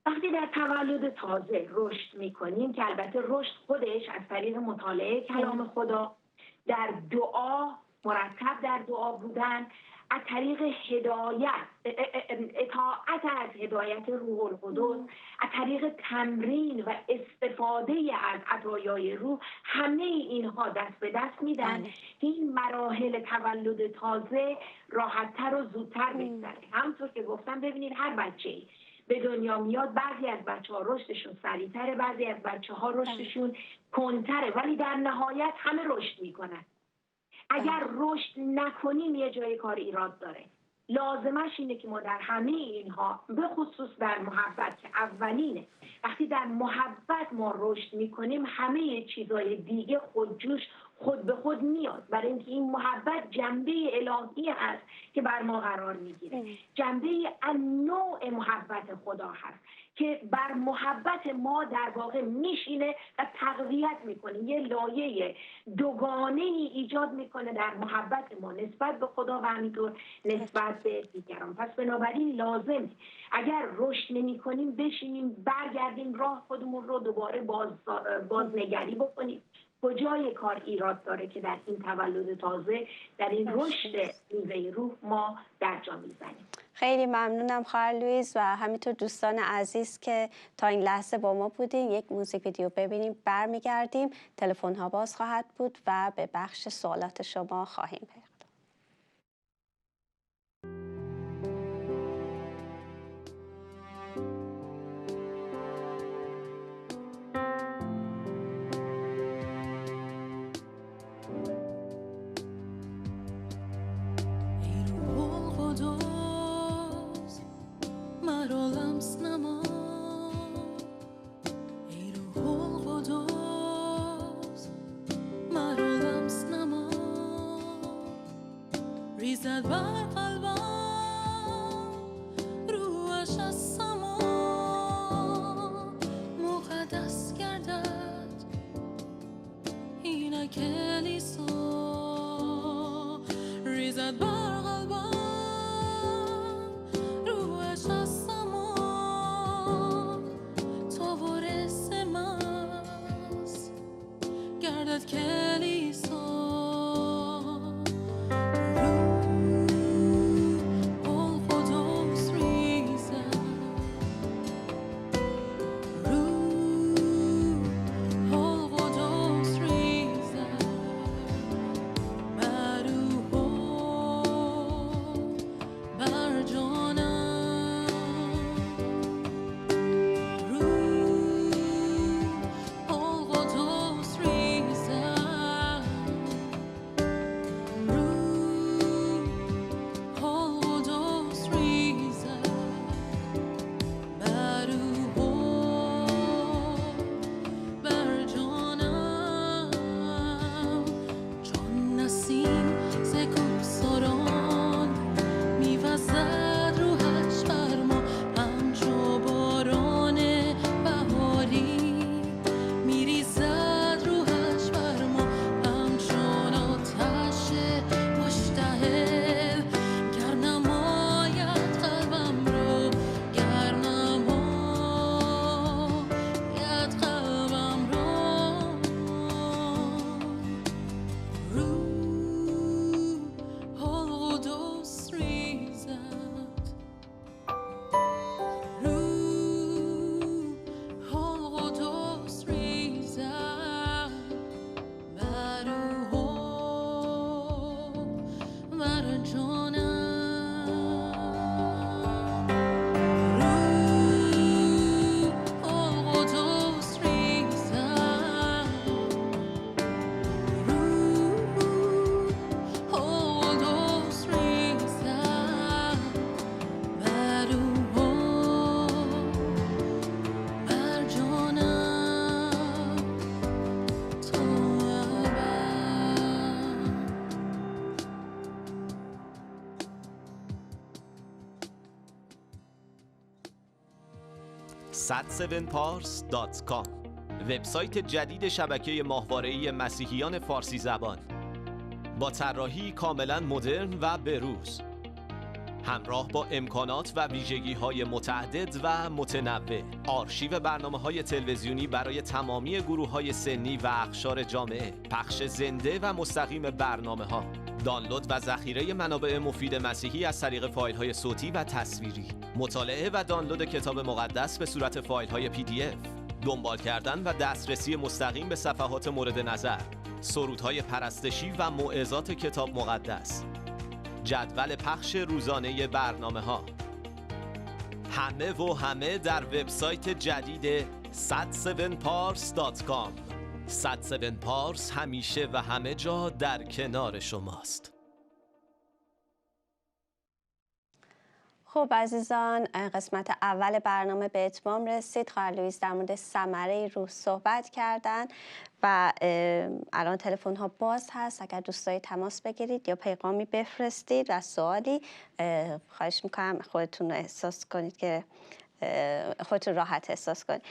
وقتی در تولد تازه رشد میکنیم که البته رشد خودش از طریق مطالعه کلام خدا، در دعا، مرتب در دعا بودن، از طریق هدایت، اطاعت از هدایت روح القدس، از طریق تمرین و استفاده از عطایای روح، همه اینها دست به دست میدن که این مراحل تولد تازه راحت‌تر و زودتر بگذره. همونطور که گفتم ببینید هر بچه‌ای به دنیا میاد، بعضی از بچه‌ها رشدشون سریع‌تره، بعضی از بچه‌ها رشدشون کندتره، ولی در نهایت همه رشد میکنن. اگر رشد نکنیم یه جای کار ایراد داره. لازمش اینه که ما در همه اینها، به خصوص در محبت که اولینه، وقتی در محبت ما رشد میکنیم همه چیزای دیگه خودجوش خود به خود میاد، برای اینکه این محبت جنبه الهی هست که بر ما قرار میگیره. جنبه نوع محبت خدا هست که بر محبت ما در واقع میشینه و تقویت میکنه، یه لایه دوگانه ای ایجاد میکنه در محبت ما نسبت به خدا و همینطور نسبت به دیگران. پس بنابراین لازمه اگر رشد نمی کنیم بشینیم برگردیم راه خودمون رو دوباره بازنگری بکنیم کجای کار ایراد داره که در این تولد تازه، در این رشد میوه روح ما در جا میزنیم. خیلی ممنونم خواهر لوئیس و همینطور دوستان عزیز که تا این لحظه با ما بودین. یک موزیک ویدیو ببینیم، برمیگردیم، تلفن ها باز خواهد بود و به بخش سوالات شما خواهیم پرداخت. ریزد بر قلبم روحش از سما مقدس گردد این کلیسا. ریزد بر قلبم روحش از سما تا وارث مست گردد کلیسا. sad7pars.com وبسایت جدید شبکه ماهواره‌ای مسیحیان فارسی زبان با طراحی کاملا مدرن و بروز، همراه با امکانات و ویژگی‌های متعدد و متنوع، آرشیو برنامه‌های تلویزیونی برای تمامی گروه‌های سنی و اقشار جامعه، پخش زنده و مستقیم برنامه‌ها، دانلود و ذخیره منابع مفید مسیحی از طریق فایل‌های صوتی و تصویری، مطالعه و دانلود کتاب مقدس به صورت فایل‌های PDF، دنبال کردن و دسترسی مستقیم به صفحات مورد نظر، سرودهای پرستشی و موعظات کتاب مقدس، جدول پخش روزانه برنامه‌ها، همه در وبسایت جدید sad7pars.com. sad7pars همیشه و همه جا در کنار شماست. خب عزیزان، قسمت اول برنامه به اتمام رسید. خواهر لوئیس در مورد ثمره روح صحبت کردن و الان تلفن ها باز هست. اگر دوست دارید تماس بگیرید یا پیغامی بفرستید و سوالی، خواهش میکنم خودتون احساس کنید که خودتون راحت احساس کنید.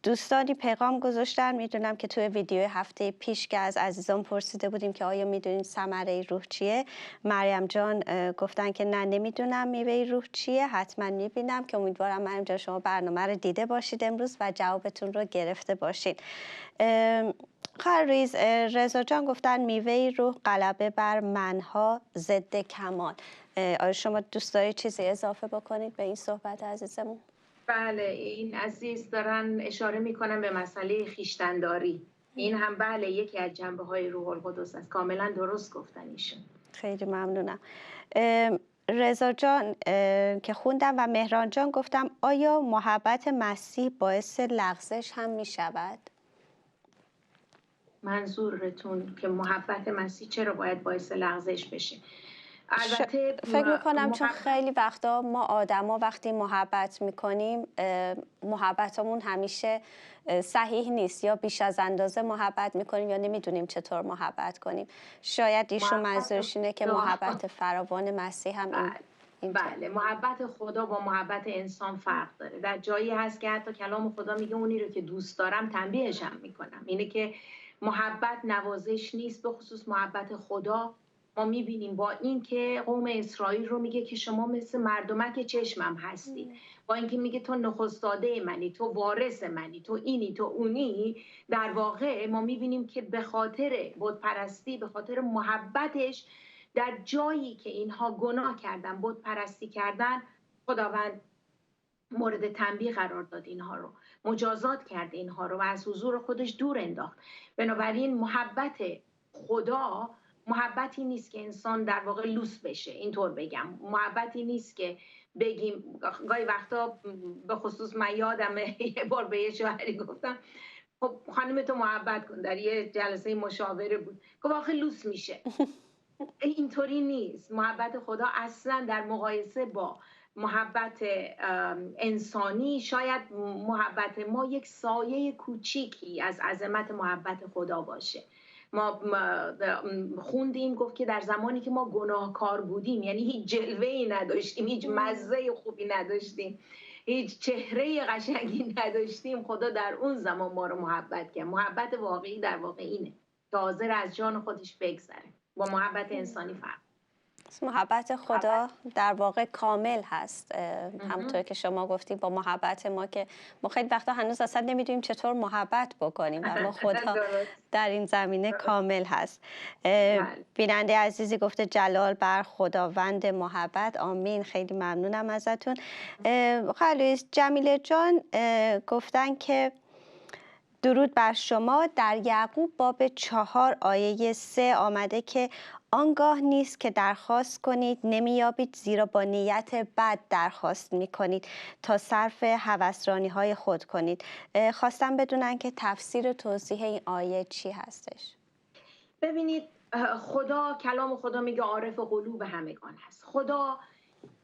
دوستانی پیغام گذاشتن، میدونم که توی ویدیو هفته پیش که از عزیزان پرسیده بودیم که آیا میدونید ثمره روح چیه، مریم جان گفتن که نه نمیدونم میوه روح چیه، حتما میبینم، که امیدوارم مریم جان شما برنامه رو دیده باشید امروز و جوابتون رو گرفته باشید. خریز رضا جان گفتن میوه روح غلبه بر منها، ضد کمال. آیا شما دوست دارید چیزی اضافه بکنید به این صحبت عزیزمون؟ بله، این عزیز دارن اشاره میکنن به مسئله خویشتن‌داری. این هم بله یکی از جنبه‌های روح القدس است. کاملا درست گفتن ایشون. خیلی ممنونم. رضا جان که خوندم و مهران جان گفتم آیا محبت مسیح باعث لغزش هم میشود؟ منظورتون که محبت مسیح چرا باید باعث لغزش بشه؟ البته فکر میکنم چون خیلی وقتا ما آدما وقتی محبت میکنیم محبتمون همیشه صحیح نیست، یا بیش از اندازه محبت میکنیم یا نمیدونیم چطور محبت کنیم. شاید ایشون منظورش اینه که محبت فراوان مسیح هم این بله، محبت خدا با محبت انسان فرق داره. در جایی هست که حتی کلام خدا میگه اونی رو که دوست دارم تنبیهشم میکنم. اینه که محبت نوازش نیست، به خصوص محبت خدا. ما میبینیم با این که قوم اسرائیل رو میگه که شما مثل مردمک چشمم هستی، با اینکه میگه تو نخستاده منی، تو وارث منی، تو اینی تو اونی، در واقع ما میبینیم که به خاطر بتپرستی، به خاطر محبتش، در جایی که اینها گناه کردن، بتپرستی کردن، خداوند مورد تنبیه قرار داد اینها رو، مجازات کرد اینها رو و از حضور خودش دور انداخت. بنابراین محبت خدا محبتی نیست که انسان در واقع لوس بشه، اینطور بگم. محبتی نیست که بگیم، گاهی وقتا به خصوص من یادمه یه بار به یه شوهری گفتم خب خانم تو محبت کن، در یه جلسه مشاوره بود، گفت آخه لوس میشه. اینطوری نیست. محبت خدا اصلا در مقایسه با محبت انسانی، شاید محبت ما یک سایه کوچیکی از عظمت محبت خدا باشه. ما خوندیم گفت که در زمانی که ما گناهکار بودیم، یعنی هیچ جلوه‌ای نداشتیم، هیچ مزه خوبی نداشتیم، هیچ چهره قشنگی نداشتیم، خدا در اون زمان ما رو محبت کرد. محبت واقعی در واقع اینه که حاضر از جان خودش بگذره. با محبت انسانی فرق. محبت خدا در واقع کامل هست، همونطور که شما گفتی. با محبت ما که ما خیلی وقتا هنوز اصلا نمیدونیم چطور محبت بکنیم، اما خدا در این زمینه کامل هست. بیننده عزیزی گفته جلال بر خداوند محبت، آمین. خیلی ممنونم ازتون. خالص جمیله جان گفتن که درود بر شما. در یعقوب باب 4 آیه 3 آمده که آنگاه نیست که درخواست کنید نمیابید، زیرا با نیت بد درخواست میکنید تا صرف هوسرانی خود کنید. خواستم بدونن که تفسیر و توضیح این آیه چی هستش؟ ببینید، کلام خدا میگه عارف قلوب همگان هست. خدا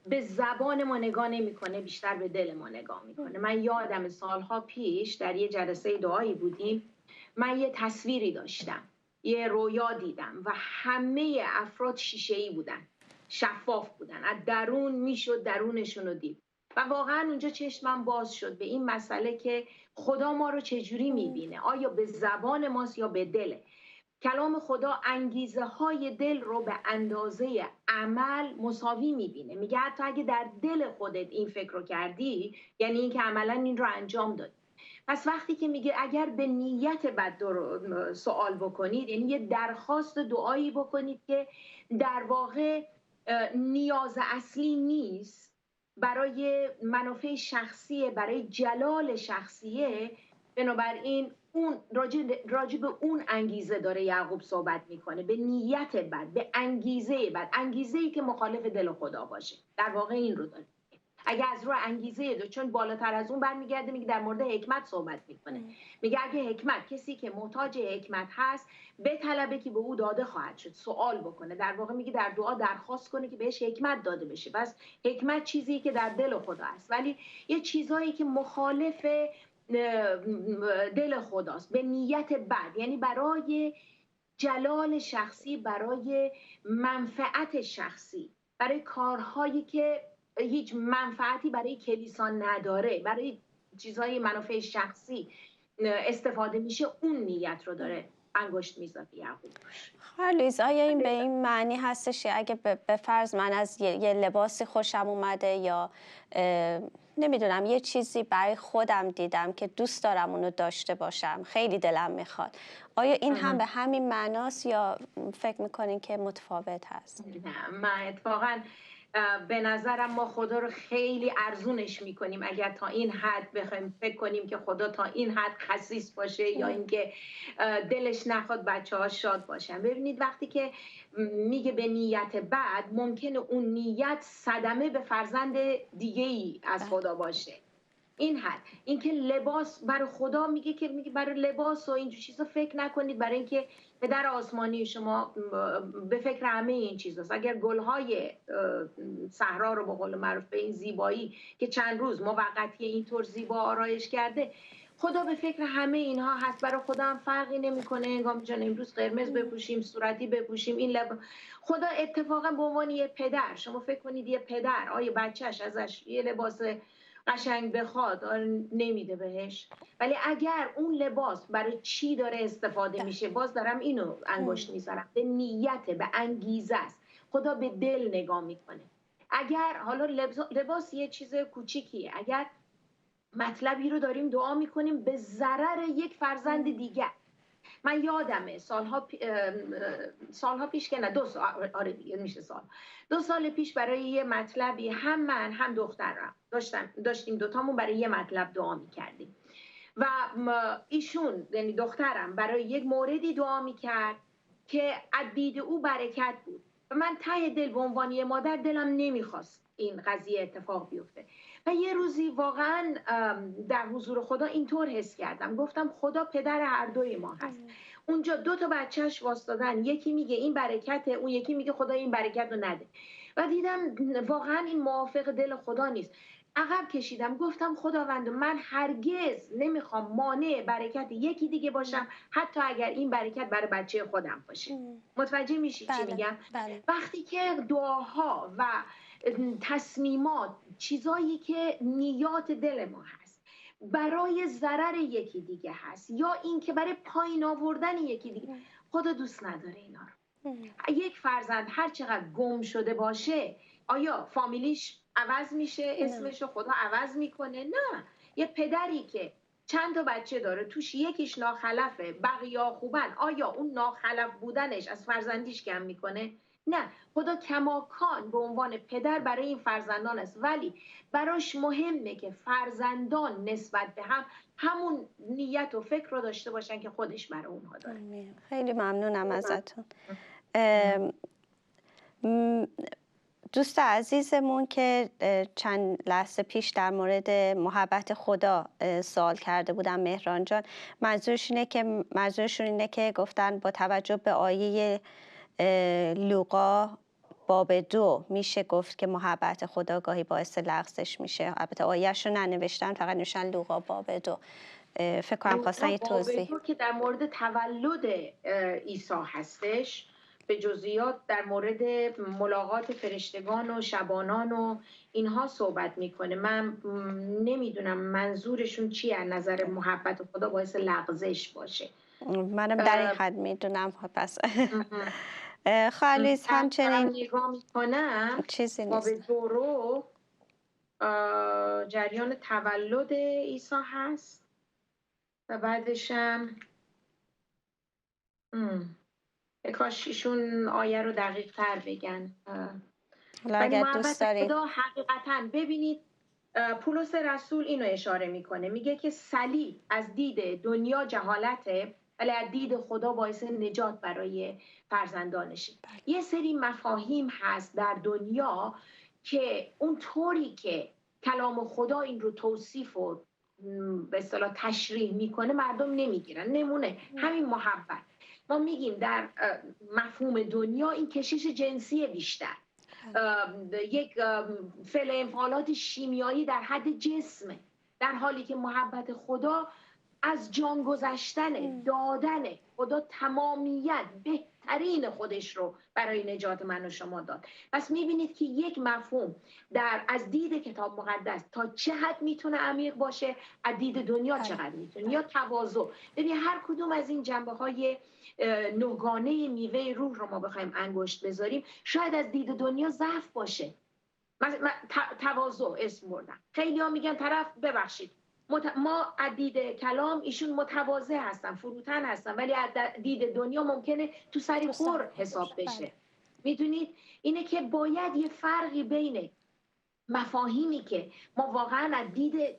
به زبان ما نگاه نمیکنه، بیشتر به دل ما نگاه میکنه. من یادم سالها پیش در یه جلسه دعایی بودیم، من یه تصویری داشتم، یه رویا دیدم و همه افراد شیشه‌ای بودن، شفاف بودن، از درون میشد درونشون رو دید و واقعا اونجا چشمم باز شد به این مسئله که خدا ما رو چجوری میبینه، آیا به زبان ماست یا به دله. کلام خدا انگیزه های دل رو به اندازه عمل مساوی میبینه. میگه حتی اگه در دل خودت این فکر رو کردی، یعنی این که عملا این رو انجام دادی. پس وقتی که میگه اگر به نیت بد سوال بکنید، یعنی یه درخواست دعایی بکنید که در واقع نیاز اصلی نیست، برای منافع شخصیه، برای جلال شخصیه، بنابراین اون راجع به اون انگیزه داره یعقوب صحبت میکنه، به نیت بد، به انگیزه بد، انگیزه‌ای که مخالف دل خدا باشه. در واقع این رو داره. اگه از رو انگیزه دو، چون بالاتر از اون برمیگرده میگه در مورد حکمت صحبت میکنه. میگه اگه حکمت، کسی که محتاج حکمت هست به طلبه که به او داده خواهد شد، سوال بکنه. در واقع میگه در دعا درخواست کنه که بهش حکمت داده بشه. پس حکمت چیزی که در دل خدا است، ولی یه چیزایی که مخالف دل خداست، به نیت بد، یعنی برای جلال شخصی، برای منفعت شخصی، برای کارهایی که هیچ منفعتی برای کلیسا نداره، برای چیزهای منافع شخصی استفاده میشه، اون نیت رو داره انگشت میذاره یعقوب. خالیز، آیا این به این معنی هستش اگه به فرض من از یه لباسی خوشم اومده یا نمیدونم یه چیزی برای خودم دیدم که دوست دارم اونو داشته باشم، خیلی دلم میخواد، آیا این هم به همین معناست یا فکر میکنین که متفاوت هست؟ نه، من اتفاقاً به نظرم ما خدا رو خیلی ارزونش میکنیم اگر تا این حد بخوایم فکر کنیم که خدا تا این حد خسیس باشه یا اینکه دلش نخواد بچه‌ها شاد باشن. ببینید وقتی که میگه به نیت بد، ممکنه اون نیت صدمه به فرزند دیگه ای از خدا باشه. این حد، اینکه لباس برای خدا میگه که میگه برای لباس و اینجور چیزا فکر نکنید، برای اینکه پدر آسمانی شما به فکر همه این چیزاست. اگر گلهای صحرا رو به قول معروف به این زیبایی که چند روز موقتی اینطور زیبا آرایش کرده، خدا به فکر همه اینها هست. برای خدا هم فرقی نمیکنه انگام جان امروز قرمز بپوشیم، صورتی بپوشیم، این خدا اتفاقا به عنوان یه پدر، شما فکر کنید یه پدر آیا بچهش ازش یه لباس قشنگ بخواد نمیده بهش، ولی اگر اون لباس برای چی داره استفاده میشه، باز دارم اینو انگشت میذارم، به نیت، به انگیزه است. خدا به دل نگاه میکنه. اگر حالا لباس یه چیز کوچیکیه، اگر مطلبی رو داریم دعا میکنیم به ضرر یک فرزند دیگر. من یادمه سالها پیش که نه 2 سال، آره دیگه میشه دو سال پیش برای یه مطلبی هم من هم دخترم داشتیم دوتامون برای یه مطلب دعا میکردیم و ایشون یعنی دخترم برای یک موردی دعا میکرد که از دید او برکت بود و من ته دل به عنوان یه مادر دلم نمیخواست این قضیه اتفاق بیفته و یه روزی واقعا در حضور خدا اینطور حس کردم، گفتم خدا پدر هر دوی ما هست. اونجا 2 تا بچهش واسطادن، یکی میگه این برکته، اون یکی میگه خدا این برکت رو نده و دیدم واقعا این موافق دل خدا نیست. عقب کشیدم، گفتم خداوند من هرگز نمیخوام مانع برکت یکی دیگه باشم، حتی اگر این برکت برای بچه خودم باشه. متوجه میشی چی میگم؟ وقتی که دعاها و تصمیمات، چیزایی که نیات دل ما هست برای ضرر یکی دیگه هست یا این که برای پایین آوردن یکی دیگه، خدا دوست نداره اینا رو. یک فرزند هر چقدر گم شده باشه، آیا فامیلیش عوض میشه؟ اسمشو خدا عوض میکنه؟ نه. یه پدری که چند تا بچه داره توش یکیش ناخلفه بقیه خوبن، آیا اون ناخلف بودنش از فرزندیش کم میکنه؟ نه، خدا کماکان به عنوان پدر برای این فرزندان است، ولی براش مهمه که فرزندان نسبت به همون نیت و فکر رو داشته باشن که خودش برای اونها داره. خیلی ممنونم ازتون. دوست عزیزمون که چند لحظه پیش در مورد محبت خدا سوال کرده بودن، مهران جان، منظورشون اینه که گفتن با توجه به آیه لوقا باب 2 میشه گفت که محبت خدا گاهی باعث لغزش میشه. البته آیه‌شو ننوشتن، فقط نوشتن لوقا باب 2. فکر کنم خواستن یه توضیح. باب 2 که در مورد تولد عیسی هستش، به جزئیات در مورد ملاقات فرشتگان و شبانان و اینها صحبت میکنه. من نمیدونم منظورشون چیه از نظر محبت خدا باعث لغزش باشه. منم در این حد میدونم. پس خالیز همچنین نگاه میکنم چیزی باب نیست. 2 رو جریان تولد عیسی هست و بعدشم کاش ایشون آیه رو دقیق تر بگن. ولی محبت خدا حقیقتا، ببینید پولس رسول اینو اشاره میکنه، میگه که صلیب از دید دنیا جهالته ولی از دید خدا باعث نجات برای فرزندانشه. یه سری مفاهیم هست در دنیا که اون طوری که کلام خدا این رو توصیف و به اصطلاح تشریح میکنه مردم نمیگیرن. نمونه همین محبت، ما میگیم در مفهوم دنیا این کشش جنسی بیشتر، یک فعل انفعالات شیمیایی در حد جسمه، در حالی که محبت خدا از جان گذشتن، دادن. خدا تمامیت، بهترین خودش رو برای نجات من و شما داد. پس میبینید که یک مفهوم از دید کتاب مقدس تا چه حد میتونه عمیق باشه، از دید دنیا چقدر میتونه، یا تواضع. ببین هر کدوم از این جنبه های نوگانه میوه روح رو ما بخوایم انگشت بذاریم، شاید از دید دنیا ضعف باشه. تواضع اسم بردم، خیلی ها میگن طرف ببخشید ما از دید کلام ایشون متواضع هستن، فروتن هستن، ولی از دید دنیا ممکنه تو سری خور حساب بشه. میدونید اینه که باید یه فرقی بین مفاهیمی که ما واقعا از دید،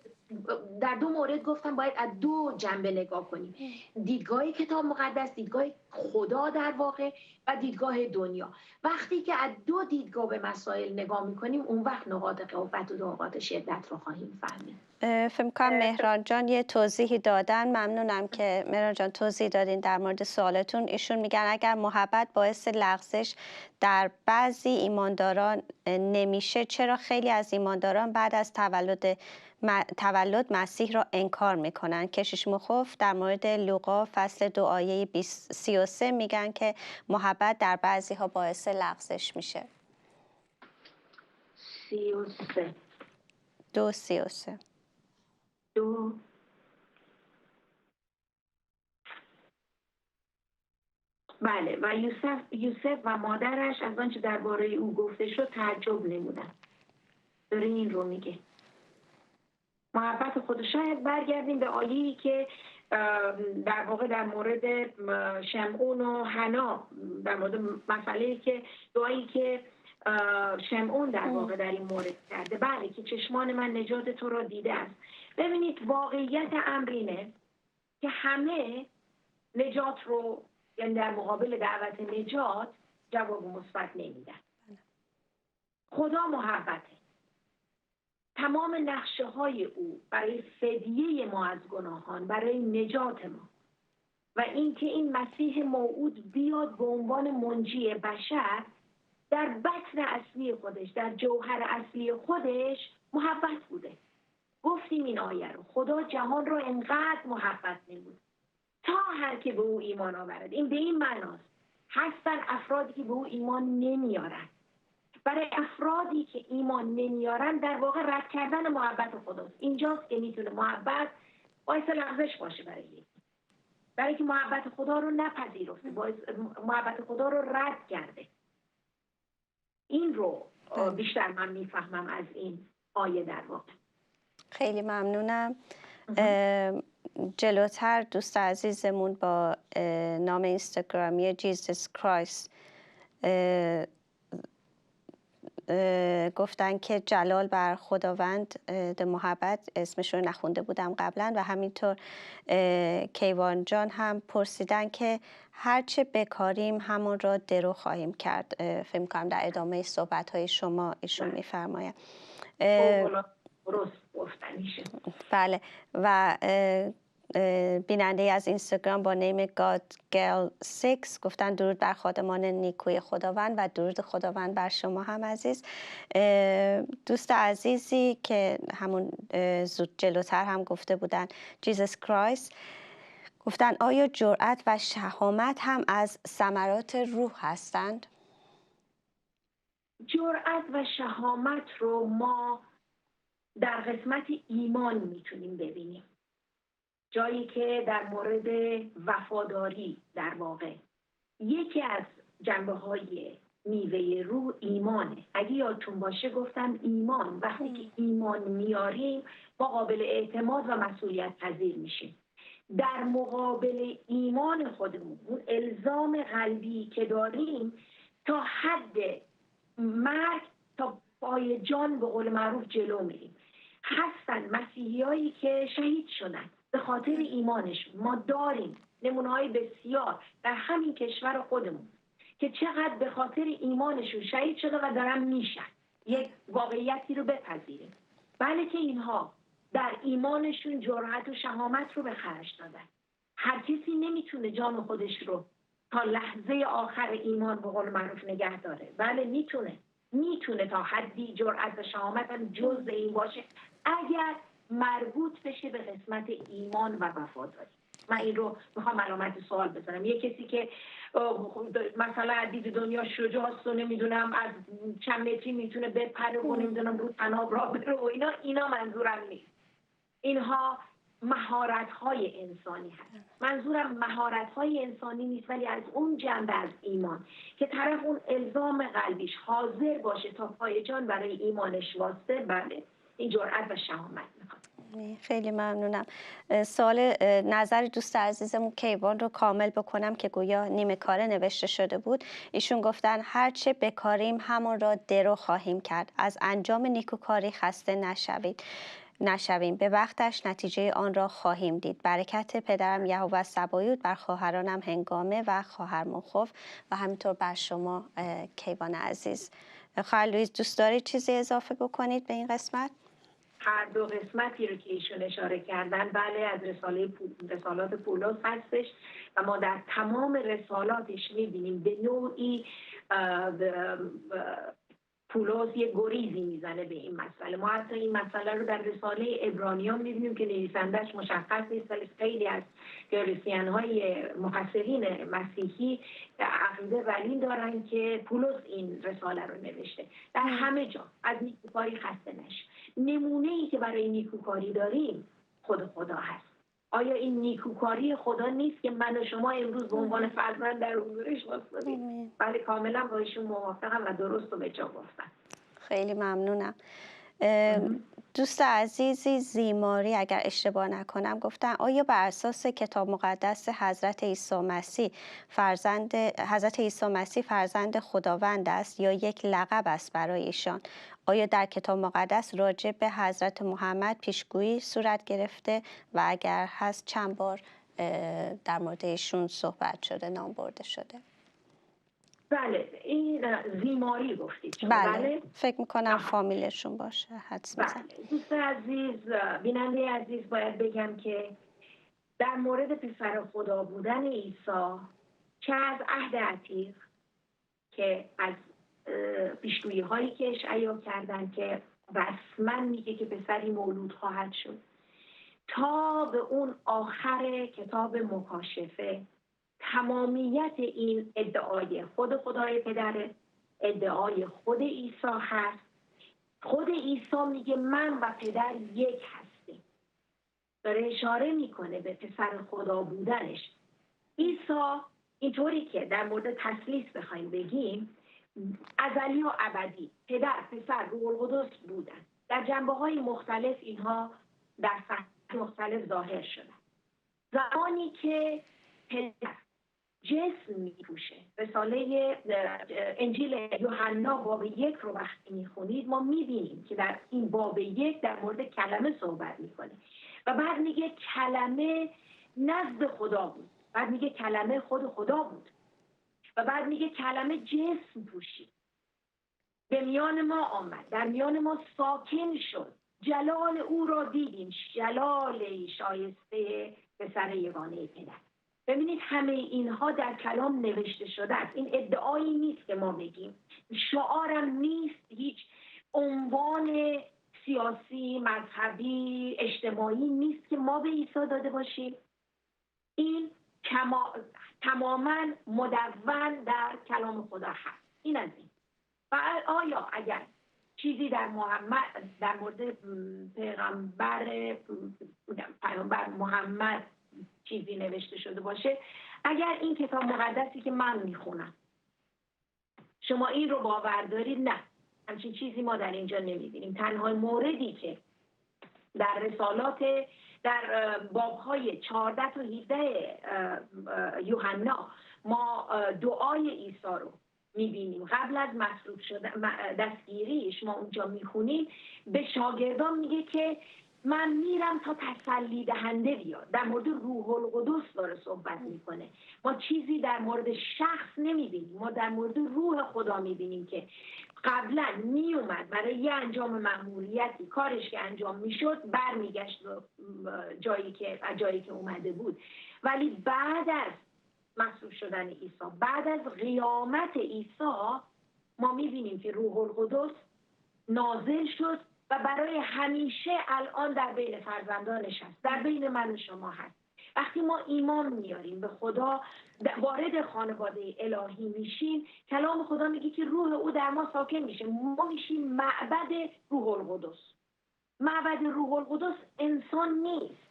در دو مورد گفتم باید از دو جنبه نگاه کنیم، دیدگاه کتاب مقدس، دیدگاه خدا در واقع، و دیدگاه دنیا. وقتی که از دو دیدگاه به مسائل نگاه میکنیم، اون وقت نقاط قوت و نقاط شدت رو خواهیم فهمید. فکر کنم مهران جان یه توضیحی دادن. ممنونم که مهران جان توضیح دادین در مورد سوالتون. ایشون میگن اگر محبت باعث لغزش در بعضی ایمانداران نمیشه، چرا خیلی از ایمانداران بعد از تولد مسیح را انکار میکنن؟ کشیش مخوف در مورد لوقا فصل 2 آیه 33 میگن که محبت در بعضی ها باعث لغزش میشه. 33 2:33 بله. و یوسف و مادرش از آنچه درباره او گفته شد تعجب نمودن. داره این رو میگه. محبت خود. شاید برگردیم به آیه‌ای که در واقع در مورد شمعون و حنا، در مورد مسئله‌ای که دعایی که شمعون در واقع در این مورد کرده. بله که چشمان من نجات تو را دیده است. ببینید واقعیت امر اینه که همه نجات رو، یعنی در مقابل دعوت نجات، جواب مثبت نمیدن. خدا محبته. تمام نقشه های او برای فدیه ما از گناهان، برای نجات ما و اینکه این مسیح موعود بیاد به عنوان منجی بشر، در بطن اصلی خودش، در جوهر اصلی خودش محبت بوده. گفتیم این آیه رو، خدا جهان رو انقدر محبت نمود تا هر که به او ایمان آورد. این به این معناست هستن افرادی که به او ایمان نمیارن. برای افرادی که ایمان نمیارن در واقع رد کردن محبت خداست. اینجاست که میتونه محبت باعث لغزش باشه برای که محبت خدا رو نپذیرفته، محبت خدا رو رد کرده. این رو بیشتر من میفهمم از این آیه در واقع. خیلی ممنونم. جلوتر دوست عزیزمون با نام اینستاگرامی جیزس کرایست گفتن که جلال بر خداوند محبت، اسمش رو نخونده بودم قبلا، و همینطور کیوان جان هم پرسیدن که هرچه بکاریم همون را درو خواهیم کرد. فکر می‌کنم در ادامه صحبت‌های شما ایشون می‌فرمایند. بله. و بیننده از اینستاگرام با نیم godgirl6 گفتن درود بر خادمان نیکوی خداوند و درود خداوند بر شما هم عزیز. دوست عزیزی که همون زود جلوتر هم گفته بودن جیزس کرایست، گفتن آیا جرأت و شهامت هم از ثمرات روح هستند؟ جرأت و شهامت رو ما در قسمت ایمان میتونیم ببینیم، جایی که در مورد وفاداری در واقع یکی از جنبه‌های میوه روح ایمانه. اگه یادتون باشه گفتم ایمان، وقتی که ایمان میاریم ما قابل اعتماد و مسئولیت پذیر میشیم. در مقابل ایمان خودمون، اون الزام قلبی که داریم، تا حد مرگ تا پای جان به قول معروف جلو میریم. هستن مسیحیایی که شهید شدن به خاطر ایمانشون. ما داریم نمونه‌های بسیار در همین کشور خودمون که چقدر به خاطر ایمانشون شهید شده و دارن میشن. یک واقعیتی رو بپذیریم. بله که اینها در ایمانشون جرأت و شهامت رو به خرج دادن. هر کسی نمیتونه جان خودش رو تا لحظه آخر ایمان به قول معروف نگه داره. بله میتونه تا حدی جرأت و شهامت هم جزء این باشه اگر مربوط بشه به قسمت ایمان و وفاداری. من این رو میخوام علامت سوال بزنم. یه کسی که مثلا دید دنیا شجاعست و نمیدونم از چند متری میتونه بپره و نمیدونم رو تناب را بره و اینا منظورم نیست. اینها مهارت‌های انسانی هست. منظورم مهارت‌های انسانی نیست، ولی از اون جنبه از ایمان که طرف اون الزام قلبیش حاضر باشه تا پای جان برای ایمانش واسطه. بله این جرأت و شهامت میخواد. خیلی ممنونم. سوال نظر دوست عزیزمون کیوان رو کامل بکنم که گویا نیمه کاره نوشته شده بود. ایشون گفتن هرچه بکاریم همون را درو خواهیم کرد. از انجام نیکوکاری خسته نشویم. به وقتش نتیجه آن را خواهیم دید. برکت پدرم یهوه سبایوت بر خواهرانم هنگامه و خواهر مخوف و همینطور بر شما کیوان عزیز. خواهر لویز دوست دارید چیزی اضافه بکنید به این قسمت؟ هر دو قسمتی رو که ایشون اشاره کردن بله از رسالات پولس هستش و ما در تمام رسالاتش میبینیم به نوعی پولس یه گریزی میزنه به این مسئله. ما حتی این مسئله رو در رساله عبرانیان میبینیم که نویسندش مشخص نیست، ولی خیلی از کریستیان‌های مفسرین مسیحی عقیده بر این دارن که پولس این رساله رو نوشته. در همه جا از نیکوکاری خسته نشید. نمونه‌ای که برای نیکوکاری داریم خدا هست. آیا این نیکوکاری خدا نیست که من و شما امروز به عنوان فرزند در حضورش وایسادیم؟ بله کاملا با ایشون موافقم و درست و به جا گفتن. خیلی ممنونم. دوست عزیزی زیماری اگر اشتباه نکنم گفتن آیا بر اساس کتاب مقدس حضرت عیسی مسیح فرزند خداوند است یا یک لقب است برای ایشان؟ آیا در کتاب مقدس راجع به حضرت محمد پیشگویی صورت گرفته و اگر هست چند بار در مورد ایشون صحبت شده، نام برده شده؟ بله این زیماری گفتید. بله فکر میکنم فامیلشون باشه حدس میزنم. بله دوست عزیز، بیننده عزیز، باید بگم که در مورد پسر خدا بودن عیسی چه از عهد عتیق که از پیشگویی هایی که اشعیا کردن که رسما میگه که پسری مولود خواهد شد، تا به اون آخر کتاب مکاشفه تمامیت این ادعای خود خدای پدر، ادعای خود عیسی هست. خود عیسی میگه من و پدر یک هستیم. داره اشاره میکنه به پسر خدا بودنش. عیسی اینطوری که در مورد تثلیث بخوایم بگیم ازلی و ابدی، پدر، پسر، روح القدس بودن. در جنبه‌های مختلف اینها در سطح مختلف ظاهر شدن. زمانی که پدر جسم میپوشه. رساله انجیل یوحنا باب 1 رو وقتی میخونید ما میبینیم که در این باب 1 در مورد کلمه صحبت میکنه و بعد میگه کلمه نزد خدا بود، بعد میگه کلمه خود خدا بود و بعد میگه کلمه جسم پوشید، به میان ما آمد، در میان ما ساکن شد، جلال او را دیدیم، جلال شایسته پسر یگانه پدر. ببینید همه اینها در کلام نوشته شده است. این ادعایی نیست که ما بگیم، شعارم نیست، هیچ عنوان سیاسی، مذهبی، اجتماعی نیست که ما به عیسی داده باشیم. این تماما مدون در کلام خدا هست. این از این. و آیا اگر چیزی در مورد پیامبر محمد چیزی نوشته شده باشه، اگر این کتاب مقدسی که من میخونم شما این رو باور دارید، نه، همچین چیزی ما در اینجا نمیبینیم. تنها موردی که در رسالات در بابهای 14 تا 17 یوحنا ما دعای عیسی رو میبینیم. قبل از مصلوب شدن دستگیریش ما اونجا میخونیم به شاگردان میگه که من میرم تا تسلی دهنده بیاد. در مورد روح القدس داره صحبت میکنه. ما چیزی در مورد شخص نمیبینیم، ما در مورد روح خدا میبینیم که قبلا میومد برای یه انجام مأموریتی، کارش که انجام میشد برمیگشت جایی که اومده بود. ولی بعد از مصلوب شدن عیسی، بعد از قیامت عیسی، ما میبینیم که روح القدس نازل شد و برای همیشه الان در بین فرزندانش هست، در بین من و شما هست. وقتی ما ایمان میاریم به خدا، وارد خانواده الهی میشیم، کلام خدا میگه که روح او در ما ساکن میشه، ما میشیم معبد روح القدس. معبد روح القدس انسان نیست.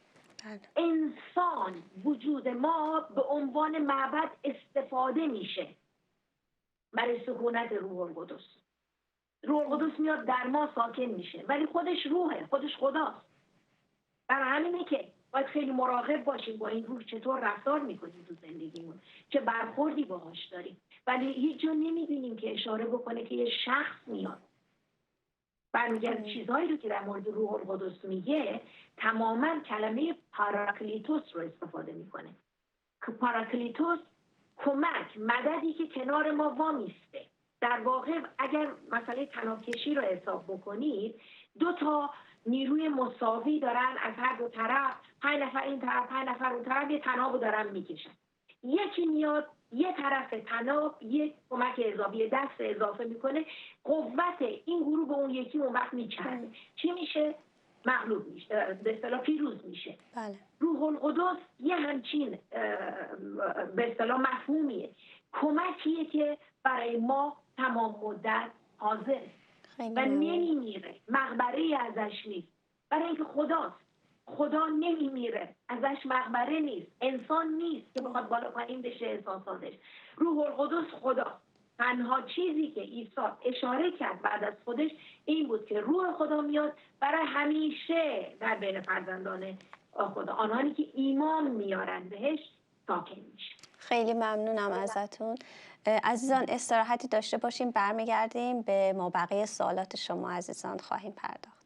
انسان، وجود ما به عنوان معبد استفاده میشه برای سکونت روح القدس. روح القدس میاد در ما ساکن میشه، ولی خودش روحه، خودش خداست. برای همینه که باید خیلی مراقب باشیم با این روح چطور رفتار میکنیم تو زندگیمون، چه برخوردی باهاش داریم. ولی هیچ جا نمیبینیم که اشاره بکنه که یه شخص میاد. برمیگرد چیزهایی رو که در مورد روح القدس میگه، تماما کلمه پاراکلیتوس رو استفاده میکنه. که پاراکلیتوس کمک، مددی که کنار ما وامیسته. در واقع اگر مسئله طناب‌کشی رو حساب بکنید، 2 تا نیروی مساوی دارن از هر دو طرف، 5 نفر این طرف 5 نفر اون طرف، یه طنابو دارن میکشن. یکی میاد یه طرف طناب یه کمک اضافی، دست اضافه میکنه، قوت این گروه به اون یکی اون وقت میچرده. چی میشه؟ مغلوب میشه، به اصطلاح پیروز میشه. بله. روح القدس یه همچین به اصطلاح مفهومیه، کمکیه که برای ما تمام مدت حاضره و نمیمیره، مقبره ازش نیست، برای اینکه خداست. خدا نمیمیره، ازش مقبره نیست، انسان نیست که بخواد بالا پایین بشه احساساتش. روح القدس خدا. تنها چیزی که عیسی اشاره کرد بعد از خودش این بود که روح خدا میاد برای همیشه در بین فرزندان خدا، آنهایی که ایمان میارن بهش ساکن میشه. خیلی ممنونم ازتون. عزیزان استراحتی داشته باشیم، برمیگردیم به مابقی سوالات شما عزیزان خواهیم پرداخت.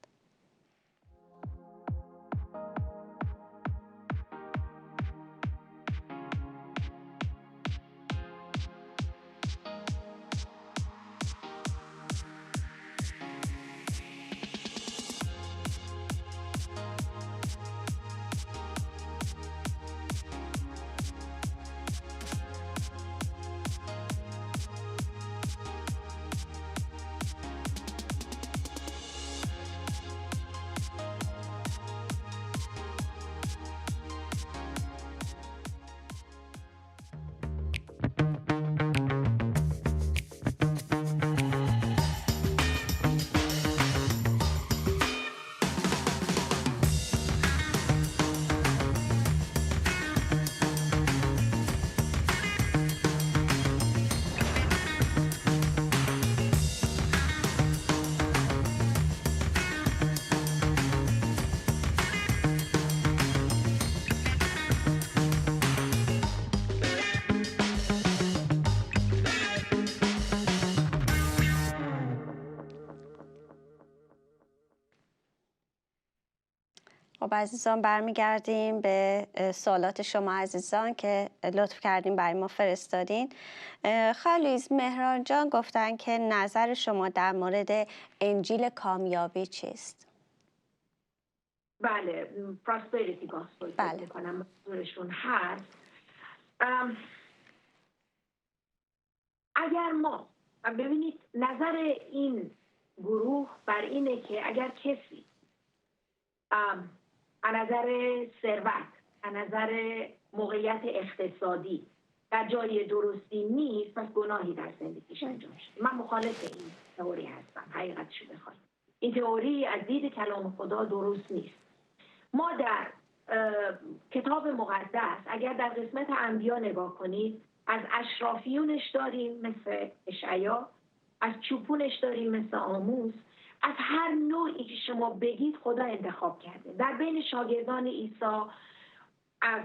خب عزیزان برمیگردیم به سوالات شما عزیزان که لطف کردیم برای ما فرستادین. خالیز مهران جان گفتن که نظر شما در مورد انجیل کامیابی چیست؟ بله، پراسپریتی گاسپل بله. فکر می‌کنم منظورشون هست. اگر ما ببینید نظر این گروه بر اینه که اگر کسی از نظر ثروت، از نظر موقعیت اقتصادی در جای درستی نیست، پس گناهی در زندگیش انجام شده. من مخالف این تئوری هستم. حقیقتشو بخواید این تئوری از دید کلام خدا درست نیست. ما در کتاب مقدس اگر در قسمت انبیا نگاه کنید، از اشرافیونش داریم مثل اشعیا، از چوپونش داریم مثل آموس، از هر نوعی که شما بگید خدا انتخاب کرده. در بین شاگردان عیسی از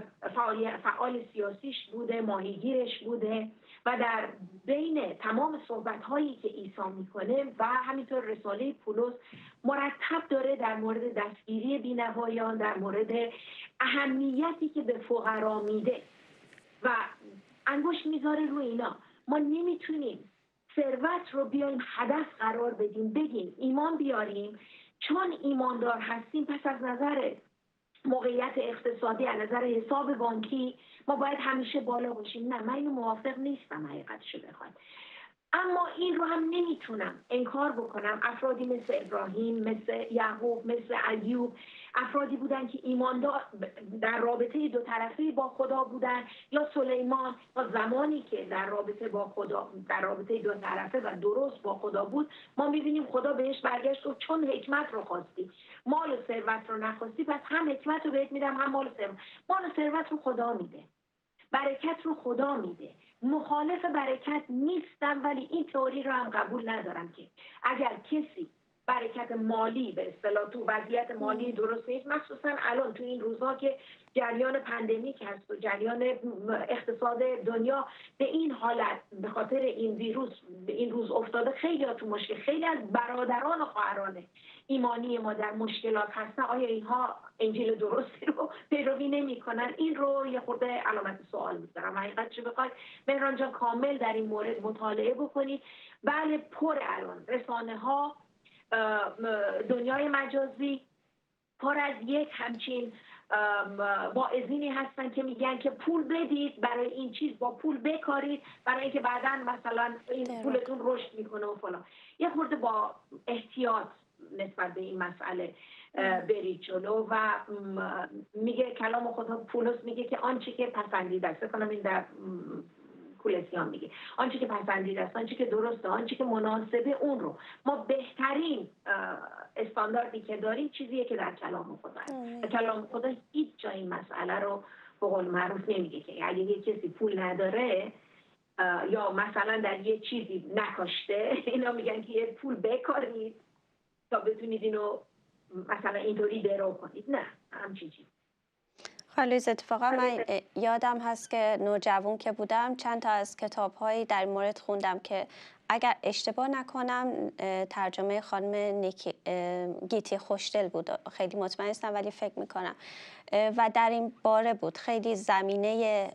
فعال سیاسیش بوده، ماهیگیرش بوده و در بین تمام صحبت‌هایی که عیسی میکنه و همینطور رساله پولس مرتب داره در مورد دستگیری بی‌نوایان، در مورد اهمیتی که به فقرا میده و انگشت میذاره روی اینا. ما نمیتونیم ثروت رو بیایم هدف قرار بدیم، بگیم ایمان بیاریم چون ایماندار هستیم پس از نظر موقعیت اقتصادی، از نظر حساب بانکی ما باید همیشه بالا باشیم. نه، من اینو موافق نیستم حقیقتشو بخواید. اما این رو هم نمیتونم انکار بکنم. افرادی مثل ابراهیم، مثل یعقوب، مثل ایوب افرادی بودن که ایماندار در رابطه دو طرفه با خدا بودن، یا سلیمان تا زمانی که در رابطه با خدا، در رابطه دو طرفه و درست با خدا بود، ما میبینیم خدا بهش برگشت و چون حکمت رو خواستی، مال و ثروت رو نخواستی، پس هم حکمت رو بهت میدم هم مال و ثروت. مال و ثروت رو خدا میده، برکت رو خدا میده. مخالف برکت نیستم، ولی این تئوری رو هم قبول ندارم که اگر کسی برکت مالی به اصطلاح تو وضعیت مالی درست نیست، مخصوصا الان تو این روزها که جریان پندمیک هست و جریان اقتصاد دنیا به این حالت به خاطر این ویروس به این روز افتاده، خیلی ها تو مشکل، خیلی از برادران و خواهران ایمانی ما در مشکلات هستن. آیا اینها انجیل درستی رو پیروی نمی‌کنن؟ این رو یه خورده علامت سوال می‌ذارم. حقیقتش بخواید مهران جان کامل در این مورد مطالعه بکنید. بله، پر الان رسانه‌ها، دنیای مجازی پر از یک همچین واعظینی هستن که میگن که پول بدید برای این چیز، با پول بکارید برای اینکه بعداً مثلا این پولتون رشد میکنه و فلان. یه خورده با احتیاط نسبت به این مسئله برید جلو. و میگه کلام خدا، پولس میگه که آنچه که پسندیده است، کنم این در کولسیان میگه آنچه که پسندیده است، آنچه که درسته، آنچه که مناسبه، اون رو ما بهترین استانداردی که داریم چیزیه که در کلام خدا است. کلام خدا هیچ جای این مسئله رو به قول معروف نمیگه که اگه یه کسی پول نداره یا مثلا در یه چیزی نکاشته، اینا میگن که یه پول بکارید تا بتونید اینو مثلا اینطوری درو کنید. نه، همچین چیز. خالیز اتفاقا من یادم هست که نوجوان که بودم چند تا از کتاب‌هایی در مورد خوندم که اگر اشتباه نکنم ترجمه خانم گیتی خوشدل بود، خیلی مطمئن نیستم ولی فکر میکنم، و در این باره بود خیلی زمینه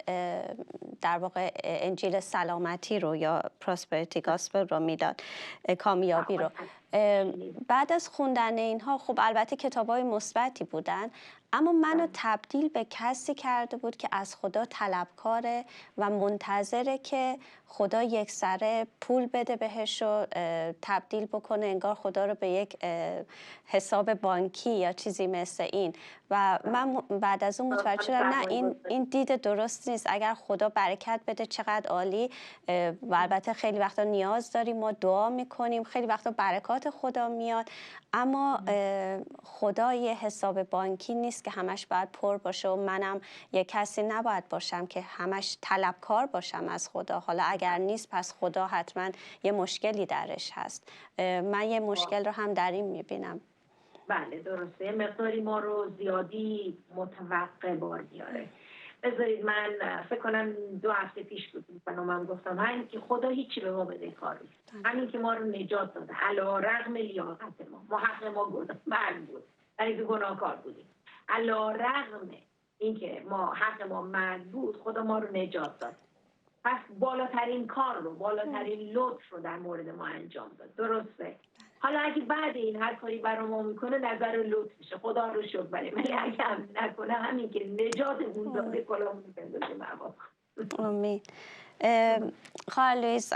در واقع انجیل سلامتی رو یا پراسپریتی گاسپل رو میداد، کامیابی رو. بعد از خوندن اینها خب البته کتاب‌های مثبتی بودن، اما منو تبدیل به کسی کرده بود که از خدا طلبکاره و منتظره که خدا یک سره پول بده بهش و تبدیل بکنه انگار خدا رو به یک حساب بانکی یا چیزی مثل این. و من بعد از اون متوجه شدم نه، این دید درست نیست. اگر خدا برکت بده چقدر عالی، و البته خیلی وقتا نیاز داریم، ما دعا میکنیم، خیلی وقتا برکات خدا میاد، اما خدا یه حساب بانکی نیست که همش باید پر باشه و منم یه کسی نباید باشم که همش طلبکار باشم از خدا. حالا اگر نیست پس خدا حتما یه مشکلی درش هست. من یه مشکل رو هم در این میبینم. بله درسته، یه مقداری ما رو زیادی متوقع بار بیاره. بذارید من فکر کنم 2 هفته پیش بود من گفتم همین که خدا هیچی به ما بده کار نیست، همین که ما رو نجات داده علی رغم لیاقت ما حق ما گناه بود، یعنی گناهکار بودیم، علی‌رغم اینکه حق ما مرگ بود، خدا ما رو نجات داد. پس بالاترین کار رو، بالاترین لطف رو در مورد ما انجام داد. درسته؟ حالا اگه بعد این هر کاری برای ما میکنه نظر لطف میشه، خدا رو شکر بریم. ولی اگه هم نکنه، همین که نجاتمون داده، کلامون بندازه موا. امید. خواهر لوئیس،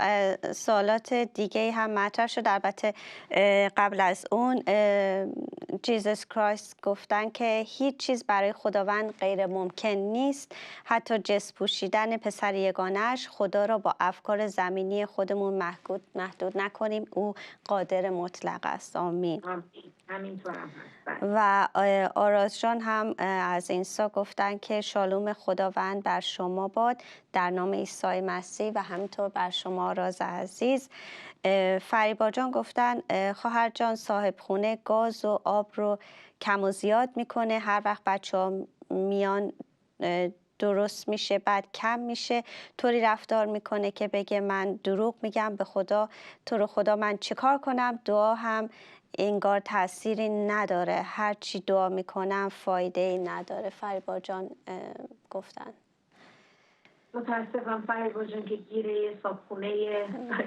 سوالات دیگه هم مطرح شد. البته قبل از اون جیزس کرایست گفتن که هیچ چیز برای خداوند غیر ممکن نیست، حتی جسم پوشیدن پسر یگانه‌اش. خدا را با افکار زمینی خودمون محدود نکنیم، او قادر مطلق است. آمین. همینطور هم هست. و آراز جان هم از اینستا گفتن که شالوم خداوند بر شما باد در نام عیسی مسیح و همینطور بر شما آراز عزیز. فریبا جان گفتن خواهر جان صاحب خونه گاز و آب رو کم و زیاد میکنه، هر وقت بچه‌ها میان درست میشه بعد کم میشه، طوری رفتار میکنه که بگه من دروغ میگم به خدا، تو رو خدا من چیکار کنم؟ دعا هم انگار تأثیری نداره، هر چی دعا میکنم فایده ای نداره. فریبا جان گفتن. متاسفم فریبا جان که گیره صابخونه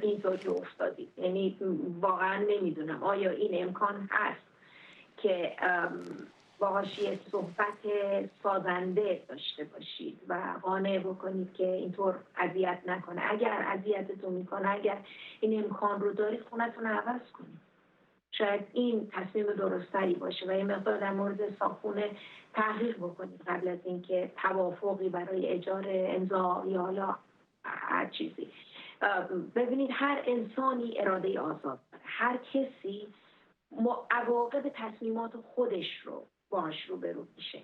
اینطوری افتادید. یعنی واقعا نمیدونم آیا این امکان هست که باهاش یه صحبت سازنده داشته باشید و قانع بکنید که اینطور اذیت نکنه. اگر اذیتتون میکنه، اگر این امکان رو دارید، خونتون عوض کنید. شاید این تصمیم درستری باشه و یه مقدار در مورد صابخونه تحقیق بکنید قبل از اینکه توافقی برای اجاره امضا یا حالا هر چیزی. ببینید هر انسانی اراده آزاد داره، هر کسی عواقب تصمیمات خودش رو باهاش روبرو میشه.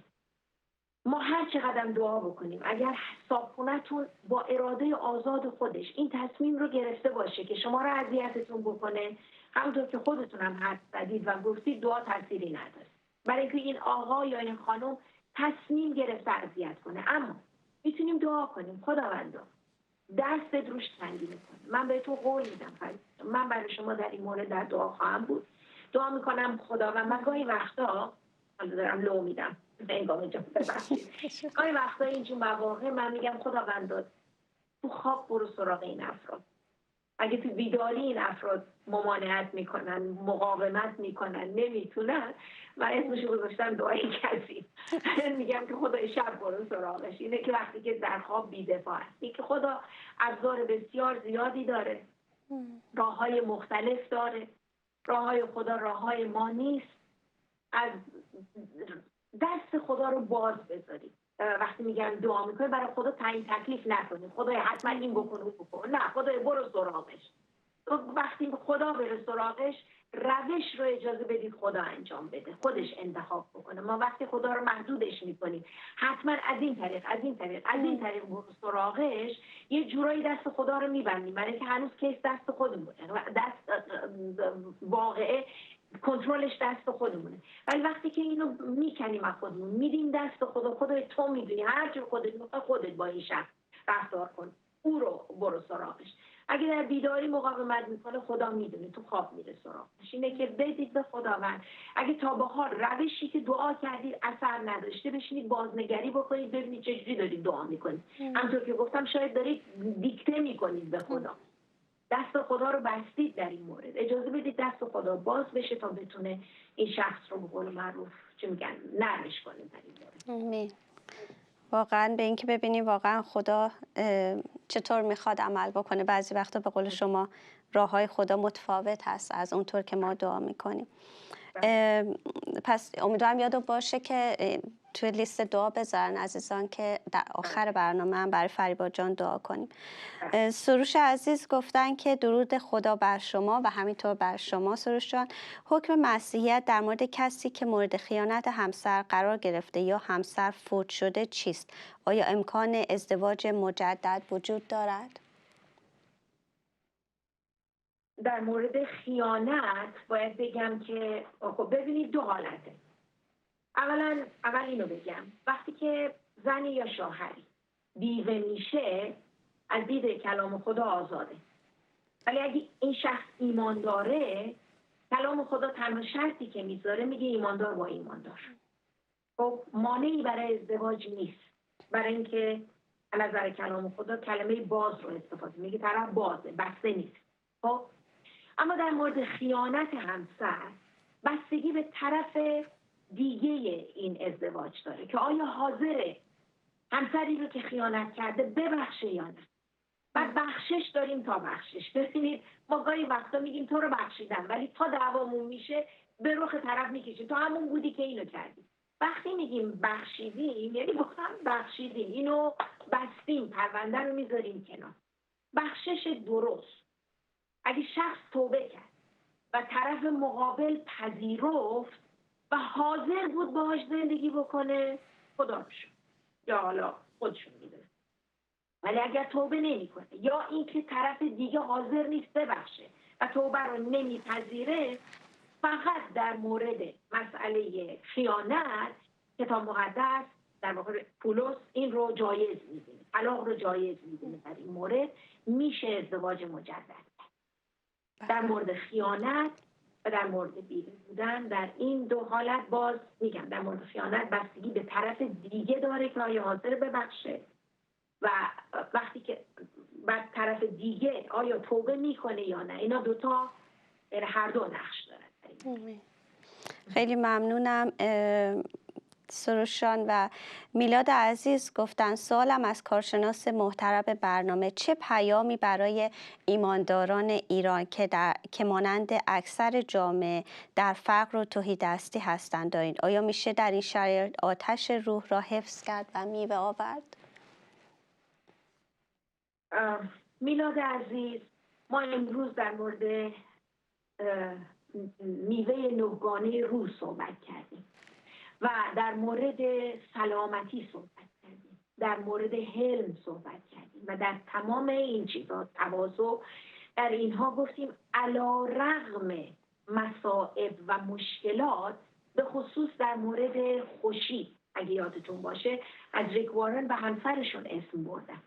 ما هر چقدر دعا بکنیم، اگر صابخونه‌تون با اراده آزاد خودش این تصمیم رو گرفته باشه که شما رو اذیتتون بکنه، همونطور که خودتون هم حد زدید و گفتید، دعا تأثیری نداره، برای اینکه این آقا یا این خانم تصمیم گرفته اذیت کنه. اما میتونیم دعا کنیم خداوندا دست روش تنگی میکنه. من بهتون قول میدم من برای شما در این مورد در دعا خواهم بود. دعا میکنم خداوند، من گاهی وقتا حالا دارم لو میدم هنگام جا ببخشید، گاهی وقتا اینجور مواقع من میگم خداوند تو خواب برو سراغ این افراد. اگه تو بیداری این افراد ممانعت میکنن، مقاومت میکنن، نمیتونن، من اسمشو گذاشتم دعای کسی. میگم که خدای شب برو سراغش. اینه که وقتی که در خواب بی‌دفاع هستی، که خدا ابزار بسیار زیادی داره، راههای مختلف داره. راههای خدا راههای ما نیست. از دست خدا رو باز بذارید. وقتی میگن دعا میکنه، برای خدا تعیین تکلیف نکنید، خدای حتما این بکن اون بکن. نه، خدای برو سراغش. وقتی خدا بره سراغش، روش رو اجازه بدید خدا انجام بده، خودش انتخاب بکنه. ما وقتی خدا رو محدودش میکنیم، حتما از این طریق برو سراغش، یه جورایی دست خدا رو میبندیم، برای که هنوز کیس دست خودمونه، دست واقعه کنترلش دست خودمونه. ولی وقتی که اینو میکنیم از خودمون، میدیم دست خدا، خدای تو میدونی، هر جور خودت میخوای خودت با این شخص رفتار کن، او رو برو سراغش. اگه در بیداری مقاومت میکنه، خدا میدونه، تو خواب میره سراغش. اینه که بدید به خداوند. اگه تا به حال روشی که دعا کردید اثر نداشته، بشینید بازنگری بکنید، ببینید چجوری دارید دعا میکنید. همونطور که گفتم، شاید دارید دیکته میکنید به خدا. دست خدا رو بستید در این مورد. اجازه بدید دست خدا باز بشه تا بتونه این شخص رو به قول معروف چه میگن نرمش کنه در این مورد. واقعا به اینکه ببینیم واقعا خدا چطور میخواد عمل بکنه. بعضی وقتا به قول شما راههای خدا متفاوت هست از اونطور که ما دعا میکنیم. پس امیدوارم یادو باشه که توی لیست دعا بذارن عزیزان که در آخر برنامه هم برای فریبا جان دعا کنیم. سروش عزیز گفتن که درود خدا بر شما و همینطور بر شما سروش جان. حکم مسیحیت در مورد کسی که مورد خیانت همسر قرار گرفته یا همسر فوت شده چیست؟ آیا امکان ازدواج مجدد وجود دارد؟ در مورد خیانت باید بگم که خب ببینید دو حالته. اول اینو بگم، وقتی که زنی یا شوهری بیوه میشه، از دید کلام خدا آزاده. ولی اگه این شخص ایمان داره، کلام خدا تنها شرطی که میذاره، میگه ایماندار با ایماندار. خب مانعی برای ازدواج نیست، برای اینکه از نظر کلام خدا کلمه باز رو استفاده میگه، طرف بازه، بسته نیست. خب اما در مورد خیانت همسر بستگی به طرف دیگه این ازدواج داره که آیا حاضره همسری رو که خیانت کرده ببخشه یا نه. بعد بخشش داریم تا بخشش. ببینید ما گاهی وقتا میگیم تو رو بخشیدم، ولی تا دعوامون میشه به رخ طرف میکشیم تو همون بودی که اینو کردی. وقتی میگیم بخشیدیم یعنی واقعا بخشیدیم، اینو بستیم، پرونده رو میذاریم کنار. بخشش درست اگه شخص توبه کرد و طرف مقابل پذیرفت و حاضر بود باهاش زندگی بکنه، خدا رو شکر، یا حالا خودشون میدونه. ولی اگر توبه نمیکنه یا اینکه طرف دیگه حاضر نیست ببخشه و توبه رو نمیپذیره، فقط در مورد مسئله خیانت کتاب مقدس در واقع پولس این رو جایز میدونه، طلاق رو جایز میدونه. در این مورد میشه ازدواج مجدد. در مورد خیانت و در مورد بیوه بودن، در این دو حالت باز میگم در مورد خیانت بستگی به طرف دیگه داره که آیا حاضر ببخشه و وقتی که بعد طرف دیگه آیا توبه میکنه یا نه. اینا دوتا هر دو نقش دارن. خیلی ممنونم. سروشان و میلاد عزیز گفتن سوالم از کارشناس محترم برنامه، چه پیامی برای ایمانداران ایران که مانند اکثر جامعه در فقر و تهیدستی هستند دارین؟ آیا میشه در این شرایط آتش روح را حفظ کرد و میوه آورد؟ میلاد عزیز، ما امروز در مورد میوه نوگانه روح صحبت کردیم و در مورد سلامتی صحبت کردیم، در مورد حلم صحبت کردیم و در تمام این چیزها تواضع در اینها گفتیم علی رغم مصائب و مشکلات، به خصوص در مورد خوشی اگه یادتون باشه از ریک وارن و همسرشون اسم بردن.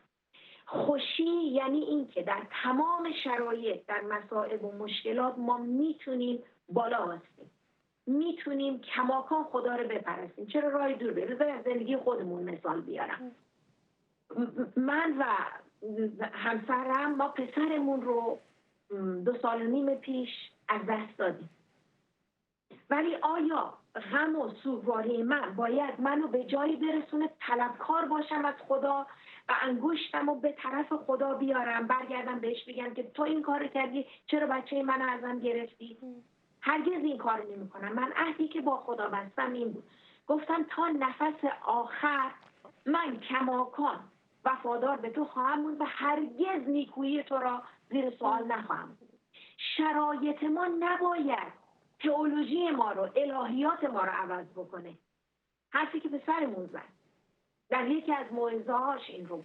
خوشی یعنی این که در تمام شرایط در مصائب و مشکلات ما میتونیم بالا بستیم، میتونیم کماکان خدا رو بپرستیم. چرا راه دور بریم؟ از زندگی خودمون مثال بیارم. من و همسرم ما پسرمون رو 2.5 سال پیش از دست دادیم. ولی آیا غم و سوگواری من باید منو به جایی برسونه طلبکار باشم از خدا و انگشتم رو به طرف خدا بیارم برگردم بهش بگم که تو این کار کردی، چرا بچه منو ازم گرفتی؟ هرگز این کار نمی کنم. من عهدی که با خدا بستم این بود، گفتم تا نفس آخر من کماکان وفادار به تو خواهم بود و هرگز نیکویی تو را زیر سوال نخواهم بود. شرایط ما نباید تئولوژی ما رو، الهیات ما رو عوض بکنه. حرفی که پسرمون زد در یکی از موعظه‌هاش این رو،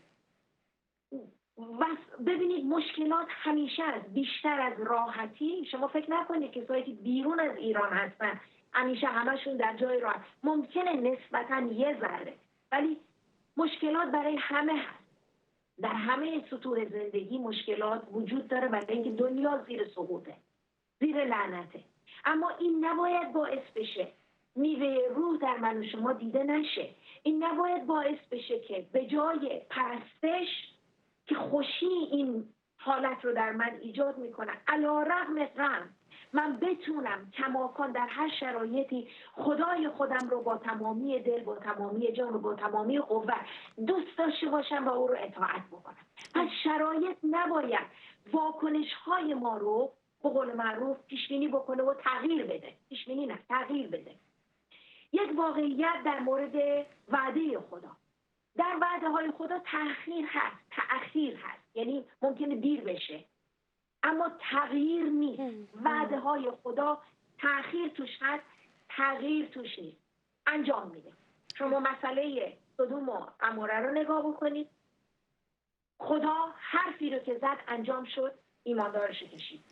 ببینید مشکلات همیشه از بیشتر از راحتی. شما فکر نکنید کسایی که بیرون از ایران هستن همیشه همشون در جای راحت، ممکنه نسبتاً یه ذره، ولی مشکلات برای همه هست. در همه سطوح زندگی مشکلات وجود داره برای اینکه دنیا زیر سقوطه، زیر لعنته. اما این نباید باعث بشه میوه روح در من و شما دیده نشه. این نباید باعث بشه که به جای پرستش که خوشی این حالت رو در من ایجاد میکنه، علی رغم غم من بتونم کماکان در هر شرایطی خدای خودم رو با تمامی دل، با تمامی جان و با تمامی قوت دوست داشته باشم و او رو اطاعت بکنم. پس شرایط نباید واکنش های ما رو به قول معروف پیشبینی بکنه و تغییر بده. پیشبینی نه، تغییر بده. یک واقعیت در مورد وعده خدا، در وعده های خدا تأخیر هست، تأخیر هست، یعنی ممکنه دیر بشه اما تغییر نیست. وعده های خدا تأخیر توش هست، تغییر توش نیست، انجام میده. شما مسئله سدوم و عموره رو نگاه بکنید، خدا حرفی رو که زد انجام شد، ایماندارش کشید.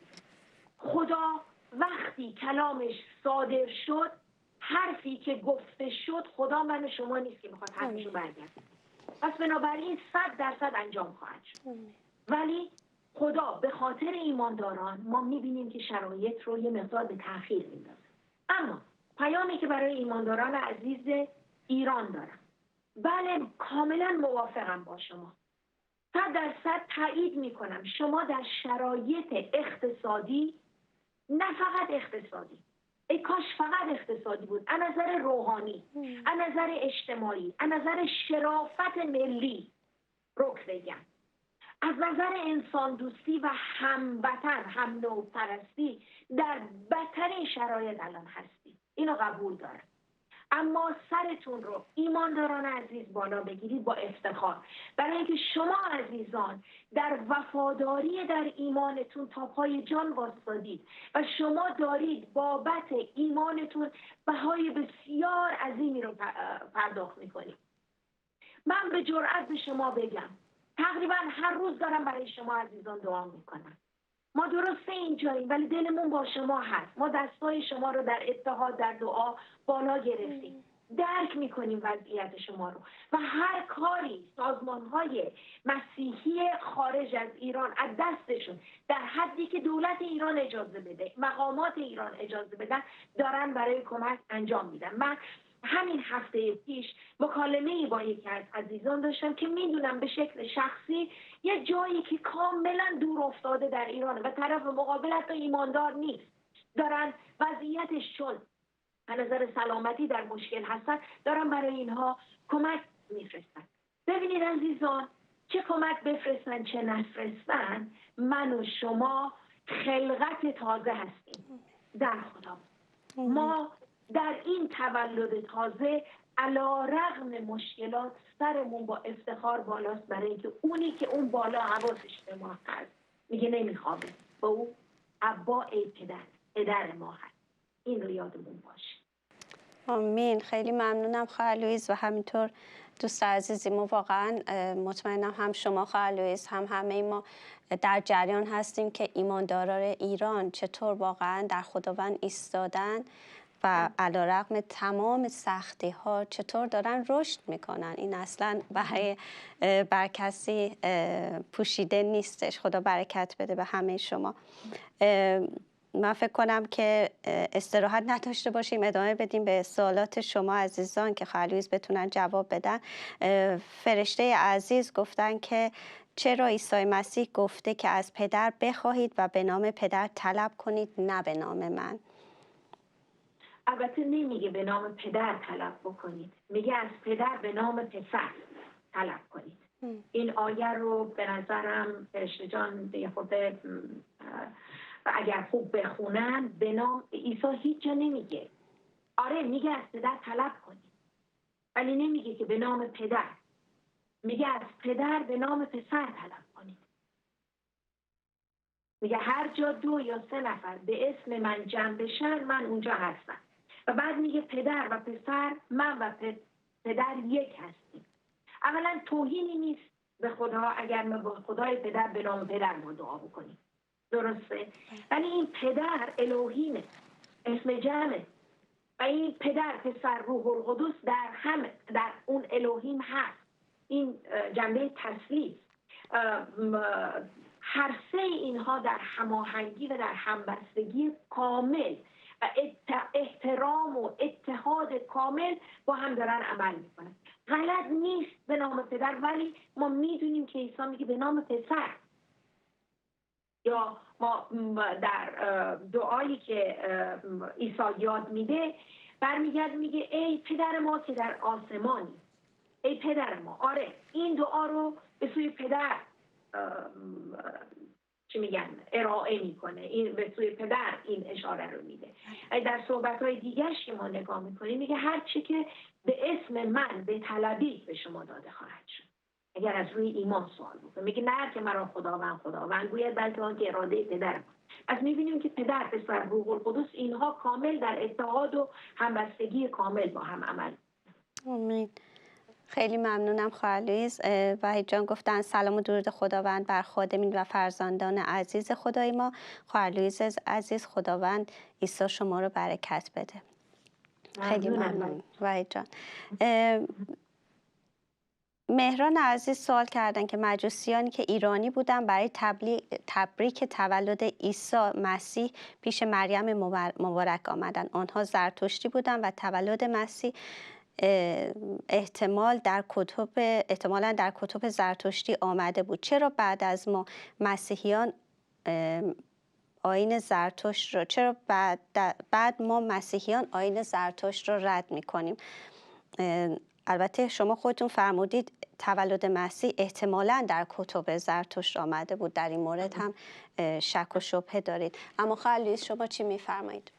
خدا وقتی کلامش صادر شد، حرفی که گفته شد، خدا من و شما نیست که میخواد حرفشو برگرده، پس بنابراین 100% انجام خواهد شد. ولی خدا به خاطر ایمانداران ما میبینیم که شرایط رو یه مقدار به تأخیر میندازه. اما پیامی که برای ایمانداران عزیز ایران دارم. بله کاملا موافقم با شما. 100% تایید میکنم. شما در شرایط اقتصادی، نه فقط اقتصادی، ای کاش فقط اقتصادی بود، از نظر روحانی، از نظر اجتماعی، از نظر شرافت ملی، رک بگم، از نظر انسان دوستی و هموطن، هم نوع پرستی، در بدترین شرایط الان هستی. اینو قبول دارم. اما سرتون رو ایمانداران عزیز بالا بگیرید با افتخار، برای اینکه شما عزیزان در وفاداری در ایمانتون تا پای جان واسطادید و شما دارید بابت ایمانتون بهای بسیار عظیمی رو پرداخت میکنید. من به جرئت به شما بگم تقریبا هر روز دارم برای شما عزیزان دعا میکنم. ما درسته اینجاییم ولی دلمون با شما هست. ما دستای شما رو در اتحاد در دعا بالا گرفتیم. درک میکنیم وضعیت شما رو و هر کاری سازمانهای مسیحی خارج از ایران از دستشون در حدی که دولت ایران اجازه بده، مقامات ایران اجازه بدن، دارن برای کمک انجام میدن. من همین هفته پیش مکالمه‌ای با یکی از عزیزان داشتم که میدونم به شکل شخصی یه جایی که کاملا دور افتاده در ایرانه و طرف مقابل حتی ایماندار نیست، دارن وضعیتش چون از نظر سلامتی در مشکل هستن، دارن برای اینها کمک میفرستن. ببینید عزیزان، چه کمک بفرستن چه نفرستن، من و شما خلقت تازه هستیم در خدا. ما در این تولد تازه علی‌رغم مشکلات سرمون با افتخار بالاست، برای اینکه اونی که اون بالا حواسش به ما هست میگه نمیخوابه، با اون ابا ای پدر ما هست. این رو یادمون باشه. آمین. خیلی ممنونم خواهر لویز و همینطور دوست عزیزی، ما واقعا مطمئنم هم شما خواهر لویز هم همه ما در جریان هستیم که ایمانداران ایران چطور واقعا در خداوند ایستادن و علی‌رغم تمام سختی ها چطور دارن رشد میکنن. این اصلا بر کسی پوشیده نیستش. خدا برکت بده به همه شما. من فکر کنم که استراحت نداشته باشیم، ادامه بدیم به سوالات شما عزیزان که خواهر لویز بتونن جواب بدن. فرشته عزیز گفتن که چرا عیسی مسیح گفته که از پدر بخواهید و به نام پدر طلب کنید نه به نام من؟ البته نمیگه به نام پدر طلب بکنید، میگه از پدر به نام پسر طلب کنید. این آیه رو به نظرم فرشته جان یه خود اگر خوب بخونن به نام عیسی هیچ جا نمیگه. آره میگه از پدر طلب کنید ولی نمیگه که به نام پدر، میگه از پدر به نام پسر طلب کنید. میگه هر جا 2 یا 3 نفر به اسم من جمع بشن من اونجا هستم. و بعد میگه پدر و پسر، من و پدر یک هستیم. اولا توهینی نیست به خدا اگر ما با خدای پدر به نام پدر ما دعا بکنیم، درسته؟ ولی این پدر الوهیمه، اسم جمعه و این پدر پسر روح القدس در اون الوهیم هست. این جنبه تثلیث، هر سه اینها در هماهنگی و در همبستگی کامل و احترام و اتحاد کامل با هم دارن عمل میکنن. غلط نیست به نام پدر، ولی ما میدونیم که عیسی میگه به نام پسر. یا ما در دعایی که عیسی یاد میده برمیگرد میگه ای پدر ما که در آسمانی، ای پدر ما. آره این دعا رو به سوی پدر چی میگن ارائه میکنه، این به سوی پدر این اشاره رو میده. در صحبت‌های دیگرش که ما نگاه میکنیم میگه هر چی که به اسم من به طلبید به شما داده خواهد شد اگر از روی ایمان سوال بکنه. میگه نه که مرا خداوند گوید بلکه آن که اراده پدر ما. از میبینیم که پدر پسر روح القدس اینها کامل در اتحاد و همبستگی کامل با هم عمل. آمین. خیلی ممنونم خواهر لویز. وحید جان گفتن سلام و درود خداوند بر خادمین و فرزندان عزیز خدای ما. خواهر لویز عزیز، خداوند عیسی شما رو برکت بده. خیلی ممنون وحید جان. مهران عزیز سوال کردن که مجوسیانی که ایرانی بودن برای تبریک تولد عیسی مسیح پیش مریم مبارک آمدن، آنها زرتشتی بودن و تولد مسیح احتمالاً در کتب زرتشتی آمده بود. چرا بعد از ما مسیحیان آیین زرتشت رو بعد ما مسیحیان آیین زرتشت رو رد می‌کنیم؟ البته شما خودتون فرمودید تولد مسیح احتمالاً در کتب زرتشت آمده بود، در این مورد هم شک و شبهه دارید، اما خالیس شما چی می‌فرمایید؟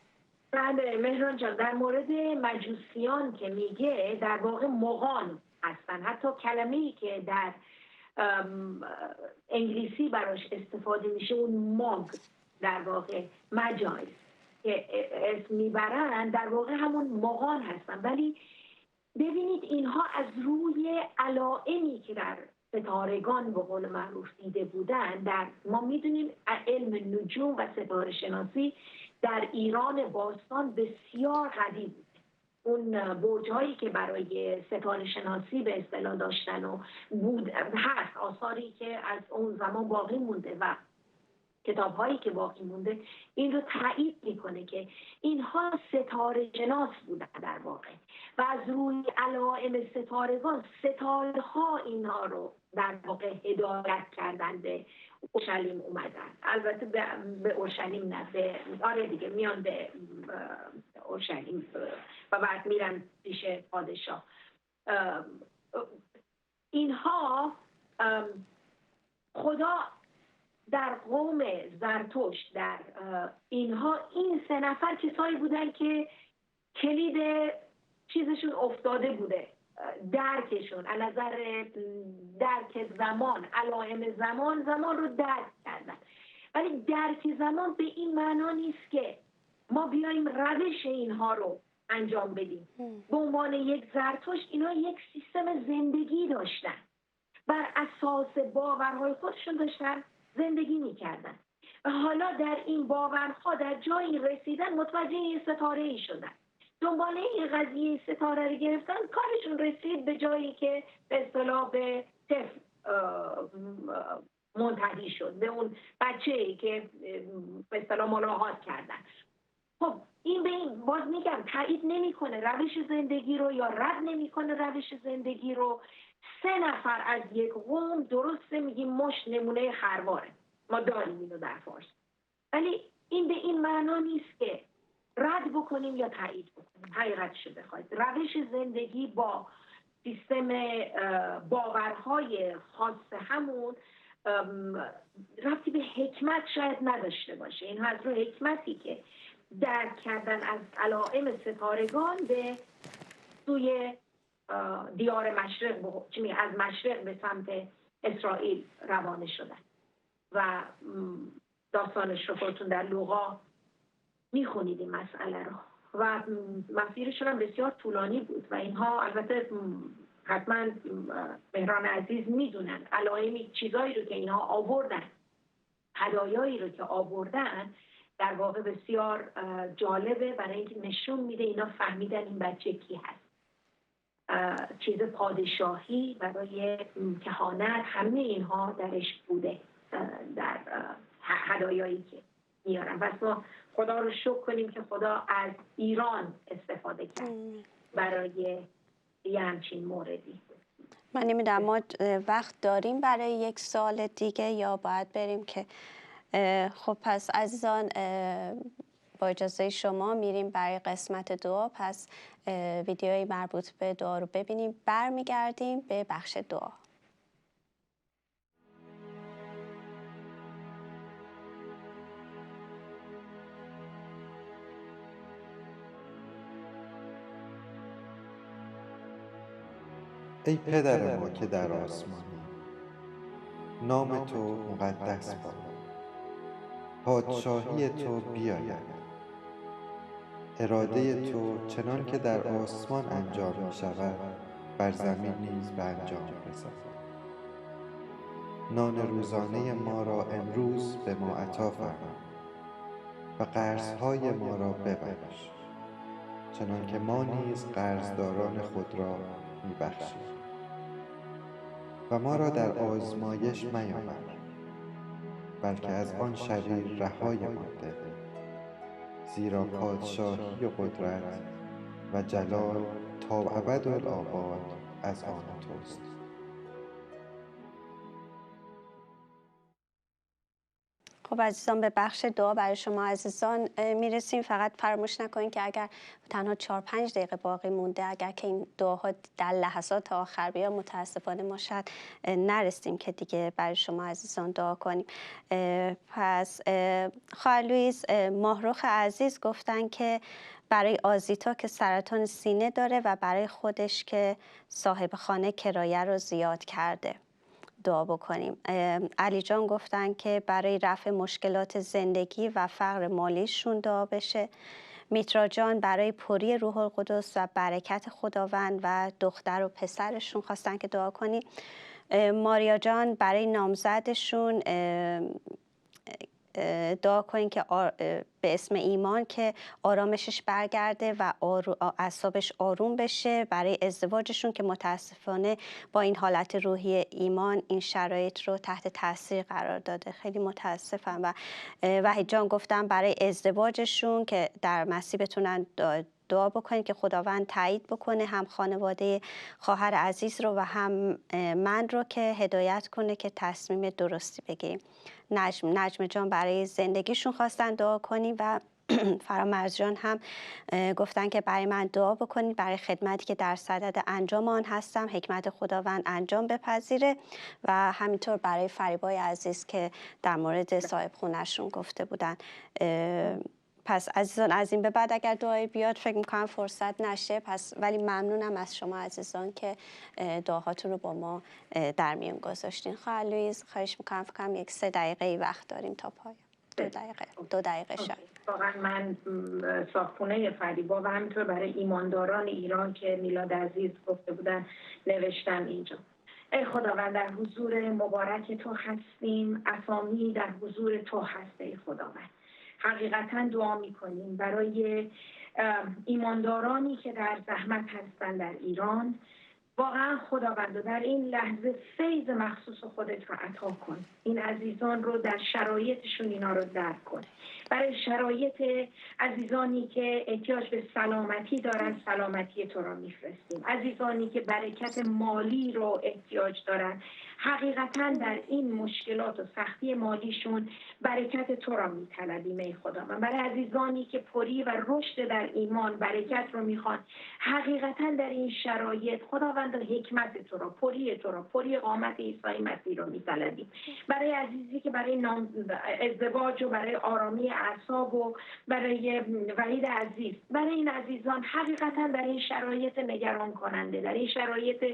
بله مهران جان، در مورد مجوسیان که میگه در واقع مغان هستن. حتی کلمه‌ای که در انگلیسی براش استفاده میشه اون ماگ، در واقع مجاز که اسم میبرن، در واقع همون مغان هستن. ولی ببینید اینها از روی علائمی که در ستارگان به قول معروف دیده بودن، در ما میدونیم علم نجوم و ستاره شناسی در ایران باستان بسیار قدیم بود. اون برج‌هایی که برای ستاره شناسی به اصطلاح داشتن و بود هست، آثاری که از اون زمان باقی مونده و کتاب‌هایی که باقی مونده این رو تایید میکنه که اینها ستاره شناس بودن در واقع و از روی علائم ستارگان ستاره‌ها اینها رو در واقع هدایت کردن به اورشلیم اومدن. البته به اورشلیم نه، آره دیگه میان به اورشلیم و بعد میرن پیش پادشاه. اینها خدا در قوم زرتشت، در اینها این 3 نفر کسایی بودن که کلید چیزشون افتاده بوده، درکشون از نظر درک زمان، علائم زمان رو درک کردن. ولی درک زمان به این معنا نیست که ما بیایم روش اینها رو انجام بدیم. به عنوان یک زرتشت اینا یک سیستم زندگی داشتن، بر اساس باورهای خودشون داشتن زندگی میکردن و حالا در این باورها در جایی رسیدن، متوجه یه ستاره‌ای شدن، دنبال این قضیه ستاره رو گرفتن، کارشون رسید به جایی که به اصطلاح به طفل منتهی شد، به اون بچه‌ای که به اصطلاح ملاقات کردن. خب این به این باز میگم تایید نمیکنه روش زندگی رو یا رد نمیکنه روش زندگی رو. 3 نفر از یک قوم، درسته میگیم مش نمونه خرواره، ما داریم اینو در فارس، ولی این به این معنا نیست که رد بکنیم یا تایید بکنیم. حقیقتش رو بخواید روش زندگی با سیستم باورهای خاص همون ربطی به حکمت شاید نداشته باشه. این از رو حکمتی که درک کردن از علائم ستارگان به سوی دیار مشرق، از مشرق به سمت اسرائیل روانه شدن و داستانش رو خودتون در لوقا میخونید این مسئله رو و مسیرشون هم بسیار طولانی بود و اینها البته حتما مهران عزیز میدونن علائمی چیزایی رو که اینها آوردن، هدایایی رو که آوردن در واقع بسیار جالبه، برای اینکه نشون میده اینا فهمیدن این بچه کی هست. چیز پادشاهی برای کهانت، همه اینها درش بوده در هدایایی که میارن. پس ما خدا رو شکر کنیم که خدا از ایران استفاده کرد برای یه همچین موردی. من نمیدونم ما وقت داریم برای 1 سال دیگه یا باید بریم که خب پس عزیزان با اجازه شما میریم برای قسمت دعا. پس ویدیوی مربوط به دعا رو ببینیم، برمیگردیم به بخش دعا. ای پدر ما که در آسمانی، نام تو مقدس باد، پادشاهی تو بیاید، اراده تو چنان که در آسمان انجام می شود بر زمین نیز به انجام رسد. نان روزانه ما را امروز به ما عطا فرما و قرضهای ما را ببخش چنان که ما نیز قرضداران خود را می بخشیم و ما را در آزمایش میاور بلکه از آن شریر رهایمان ده، زیرا پادشاهی و قدرت و جلال تا ابدالآباد از آن توست. خب عزیزان، به بخش دعا برای شما عزیزان میرسیم. فقط فراموش نکنید که اگر تنها 4-5 دقیقه باقی مونده، اگر که این دعاها در لحظات آخر بیا، متاسفانه ما شاید نرسیم که دیگه برای شما عزیزان دعا کنیم. پس خواهر لوئیس ماهرخ عزیز گفتن که برای آزیتا که سرطان سینه داره و برای خودش که صاحب خانه کرایه رو زیاد کرده دعا بکنیم. علی جان گفتن که برای رفع مشکلات زندگی و فقر مالیشون دعا بشه. میترا جان برای پری روح القدس و برکت خداوند و دختر و پسرشون خواستن که دعا کنیم. ماریا جان برای نامزدشون دعا کنین که به اسم ایمان که آرامشش برگرده و اعصابش آروم بشه. برای ازدواجشون که متاسفانه با این حالت روحی ایمان این شرایط رو تحت تاثیر قرار داده. خیلی متاسفم. و وحید جان گفتم برای ازدواجشون که در مسیح بتونن دعا بکنید که خداوند تایید بکنه هم خانواده خواهر عزیز رو و هم من رو که هدایت کنه که تصمیم درستی بگیریم. نجم جان برای زندگیشون خواستن دعا کنیم و فرامرز جان هم گفتن که برای من دعا بکنید برای خدمتی که در صدد انجام آن هستم، حکمت خداوند انجام بپذیره. و همینطور برای فریبای عزیز که در مورد صاحب خونه‌شون گفته بودن. پس عزیزان از این به بعد اگر دعایی بیاد فکر میکنم فرصت نشه، پس ولی ممنونم از شما عزیزان که دعاهاتون رو با ما در میون گذاشتین. خواهر لوئیس خواهش میکنم، فکر کنم 1-3 دقیقه وقت داریم تا پایان. 2 دقیقه شاید. واقعا من صاحبخونه فریبا و همینطور برای ایمانداران ایران که میلاد عزیز گفته بودن نوشتم اینجا. ای خداوند در حضور مبارک تو هستیم، اسامی در حضور تو هست ای خداوند. حقیقتا دعا میکنیم برای ایماندارانی که در زحمت هستند در ایران. واقعا خداوند در این لحظه فیض مخصوص خودت رو عطا کن. این عزیزان رو در شرایطشون اینا رو درک کن. برای شرایط عزیزانی که احتیاج به سلامتی دارن سلامتی تو را میفرستیم. عزیزانی که برکت مالی رو احتیاج دارن حقیقتا در این مشکلات و سختی مالیشون برکت تو را میطلبیم ای خدا. و برای عزیزانی که پری و رشد در ایمان برکت رو میخوان حقیقتا در این شرایط خداوند حکمت تو را، پری تو را، پری قامت عیسی مسیح رو میطلبیم. برای عزیزی که برای ازدواج و برای آرامی اعصاب و برای وحید عزیز، برای این عزیزان حقیقتا در این شرایط نگران کننده، در این شرایط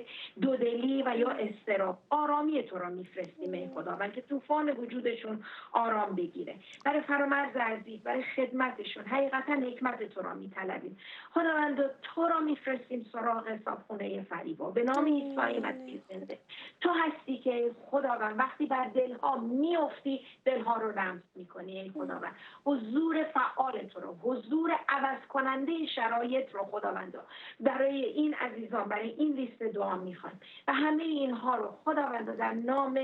دودلی و یا اضطراب آرامی تو را میفرستیم ای خداوند که طوفان وجودشون آرام بگیره. برای فرامرز عزیز برای خدمتشون حقیقتا حکمت تو را میطلبیم خداوند. تو را میفرستیم سراغ صاحبخونه فریبا به نام عیسی مسیح زنده. تو هستی که خداوند وقتی بر دلها میافتی دلها رو لمس میکنی ای خداوند. حضور فعال تو رو، حضور عوض کننده شرایط رو خداوند برای این عزیزان برای این لیست دعا میخوان و همه اینها رو خداوند در نام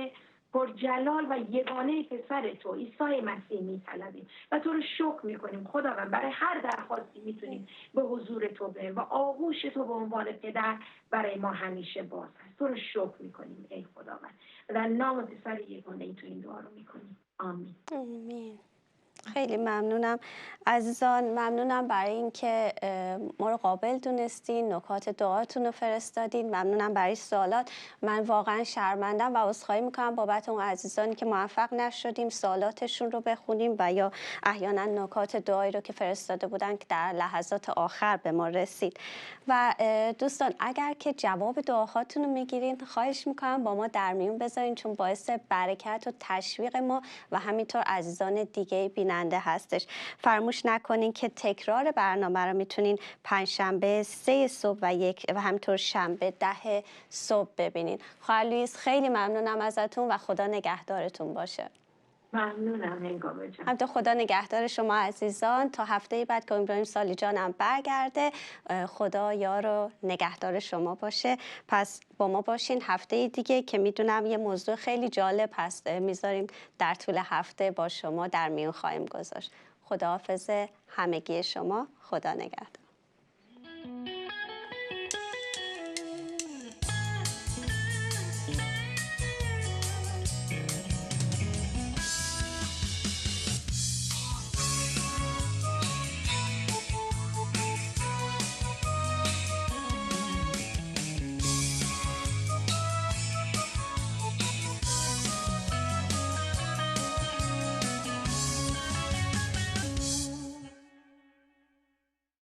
پرجلال و یگانه پسر تو عیسی مسیح میطلبیم و تو رو شکر میکنیم خداوند. برای هر درخواستی میتونیم به حضور تو بریم و آغوش تو به عنوان پدر برای ما همیشه باز هست. تو رو شکر میکنیم ای خداوند و در نام پسر یگانه تو این دعا رو میکنیم. آمین. آمین. خیلی ممنونم عزیزان، ممنونم برای اینکه ما رو قابل دونستین، نکات دعاتون رو فرستادین. ممنونم برای سوالات. من واقعا شرمندم و عذرخواهی میکنم بابت اون عزیزانی که موفق نشدیم سوالاتشون رو بخونیم و یا احیانا نکات دعایی رو که فرستاده بودن که در لحظات آخر به ما رسید. و دوستان اگر که جواب دعاهاتون رو میگیرین خواهش میکنم با ما در میون بذارین، چون باعث برکت و تشویق ما و همینطور عزیزان دیگه بیننده هستش. فراموش نکنین که تکرار برنامه رو میتونین پنجشنبه 3 صبح و همینطور شنبه 10 صبح ببینین. خواهر لوئیس خیلی ممنونم ازتون و خدا نگهدارتون باشه. ممنونم هنگامه جان. همینطور خدا نگهدار شما عزیزان تا هفته بعد که امیدواریم سالی جانم برگرده. خدا یار و نگهدار شما باشه. پس با ما باشین هفته دیگه که میدونم یه موضوع خیلی جالب هست میذاریم در طول هفته با شما در میون خواهیم گذاشت. خداحافظ همگی شما. خدا نگهدار.